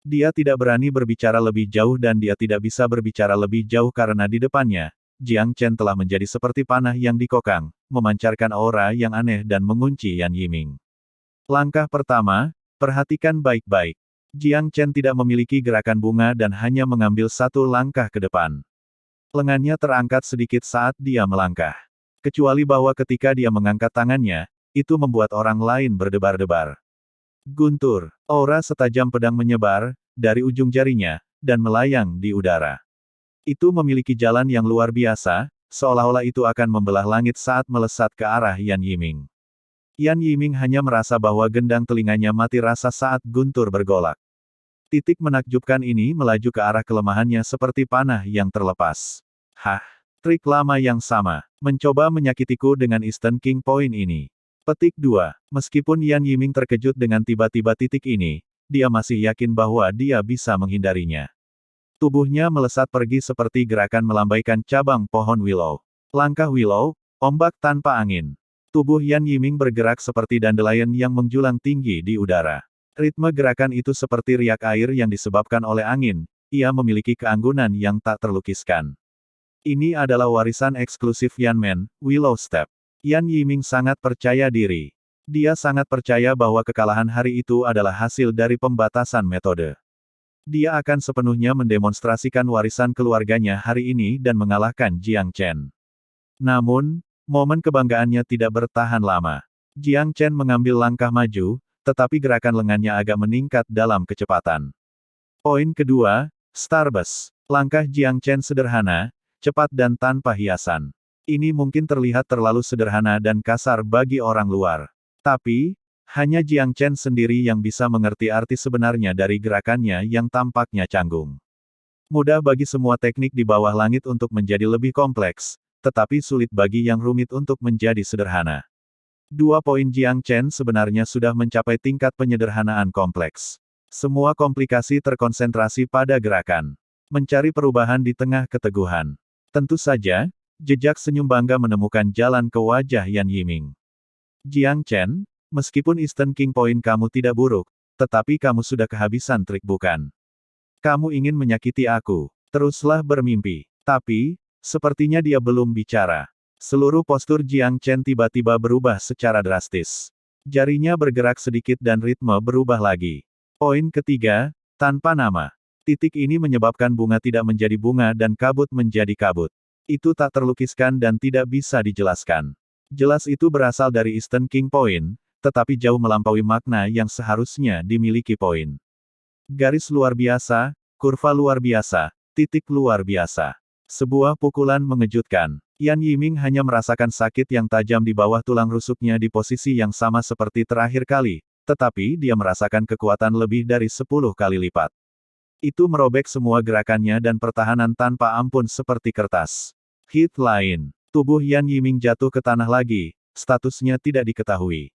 Dia tidak berani berbicara lebih jauh dan dia tidak bisa berbicara lebih jauh karena di depannya, Jiang Chen telah menjadi seperti panah yang dikokang, memancarkan aura yang aneh dan mengunci Yan Yiming. Langkah pertama, perhatikan baik-baik. Jiang Chen tidak memiliki gerakan bunga dan hanya mengambil 1 langkah ke depan. Lengannya terangkat sedikit saat dia melangkah. Kecuali bahwa ketika dia mengangkat tangannya, itu membuat orang lain berdebar-debar. Guntur, aura setajam pedang menyebar, dari ujung jarinya, dan melayang di udara. Itu memiliki jalan yang luar biasa, seolah-olah itu akan membelah langit saat melesat ke arah Yan Yiming. Yan Yiming hanya merasa bahwa gendang telinganya mati rasa saat guntur bergolak. Titik menakjubkan ini melaju ke arah kelemahannya seperti panah yang terlepas. Hah, trik lama yang sama, mencoba menyakitiku dengan Eastern King Point ini. Petik 2. Meskipun Yan Yiming terkejut dengan tiba-tiba titik ini, dia masih yakin bahwa dia bisa menghindarinya. Tubuhnya melesat pergi seperti gerakan melambaikan cabang pohon willow. Langkah willow, ombak tanpa angin. Tubuh Yan Yiming bergerak seperti dandelion yang menjulang tinggi di udara. Ritme gerakan itu seperti riak air yang disebabkan oleh angin, ia memiliki keanggunan yang tak terlukiskan. Ini adalah warisan eksklusif Yan Men, Willow Step. Yan Yiming sangat percaya diri. Dia sangat percaya bahwa kekalahan hari itu adalah hasil dari pembatasan metode. Dia akan sepenuhnya mendemonstrasikan warisan keluarganya hari ini dan mengalahkan Jiang Chen. Namun, momen kebanggaannya tidak bertahan lama. Jiang Chen mengambil langkah maju, tetapi gerakan lengannya agak meningkat dalam kecepatan. Poin kedua, Starbus. Langkah Jiang Chen sederhana, cepat dan tanpa hiasan. Ini mungkin terlihat terlalu sederhana dan kasar bagi orang luar. Tapi, hanya Jiang Chen sendiri yang bisa mengerti arti sebenarnya dari gerakannya yang tampaknya canggung. Mudah bagi semua teknik di bawah langit untuk menjadi lebih kompleks, tetapi sulit bagi yang rumit untuk menjadi sederhana. 2 poin Jiang Chen sebenarnya sudah mencapai tingkat penyederhanaan kompleks. Semua komplikasi terkonsentrasi pada gerakan. Mencari perubahan di tengah keteguhan. Tentu saja, jejak senyum bangga menemukan jalan ke wajah Yan Yiming. Jiang Chen, meskipun Eastern King Point kamu tidak buruk, tetapi kamu sudah kehabisan trik bukan? Kamu ingin menyakiti aku. Teruslah bermimpi. Tapi, sepertinya dia belum bicara. Seluruh postur Jiang Chen tiba-tiba berubah secara drastis. Jarinya bergerak sedikit dan ritme berubah lagi. Poin ketiga, tanpa nama. Titik ini menyebabkan bunga tidak menjadi bunga dan kabut menjadi kabut. Itu tak terlukiskan dan tidak bisa dijelaskan. Jelas itu berasal dari Eastern King Point, tetapi jauh melampaui makna yang seharusnya dimiliki poin. Garis luar biasa, kurva luar biasa, titik luar biasa. Sebuah pukulan mengejutkan. Yan Yiming hanya merasakan sakit yang tajam di bawah tulang rusuknya di posisi yang sama seperti terakhir kali, tetapi dia merasakan kekuatan lebih dari 10 kali lipat. Itu merobek semua gerakannya dan pertahanan tanpa ampun seperti kertas. Hit lain. Tubuh Yan Yiming jatuh ke tanah lagi, statusnya tidak diketahui.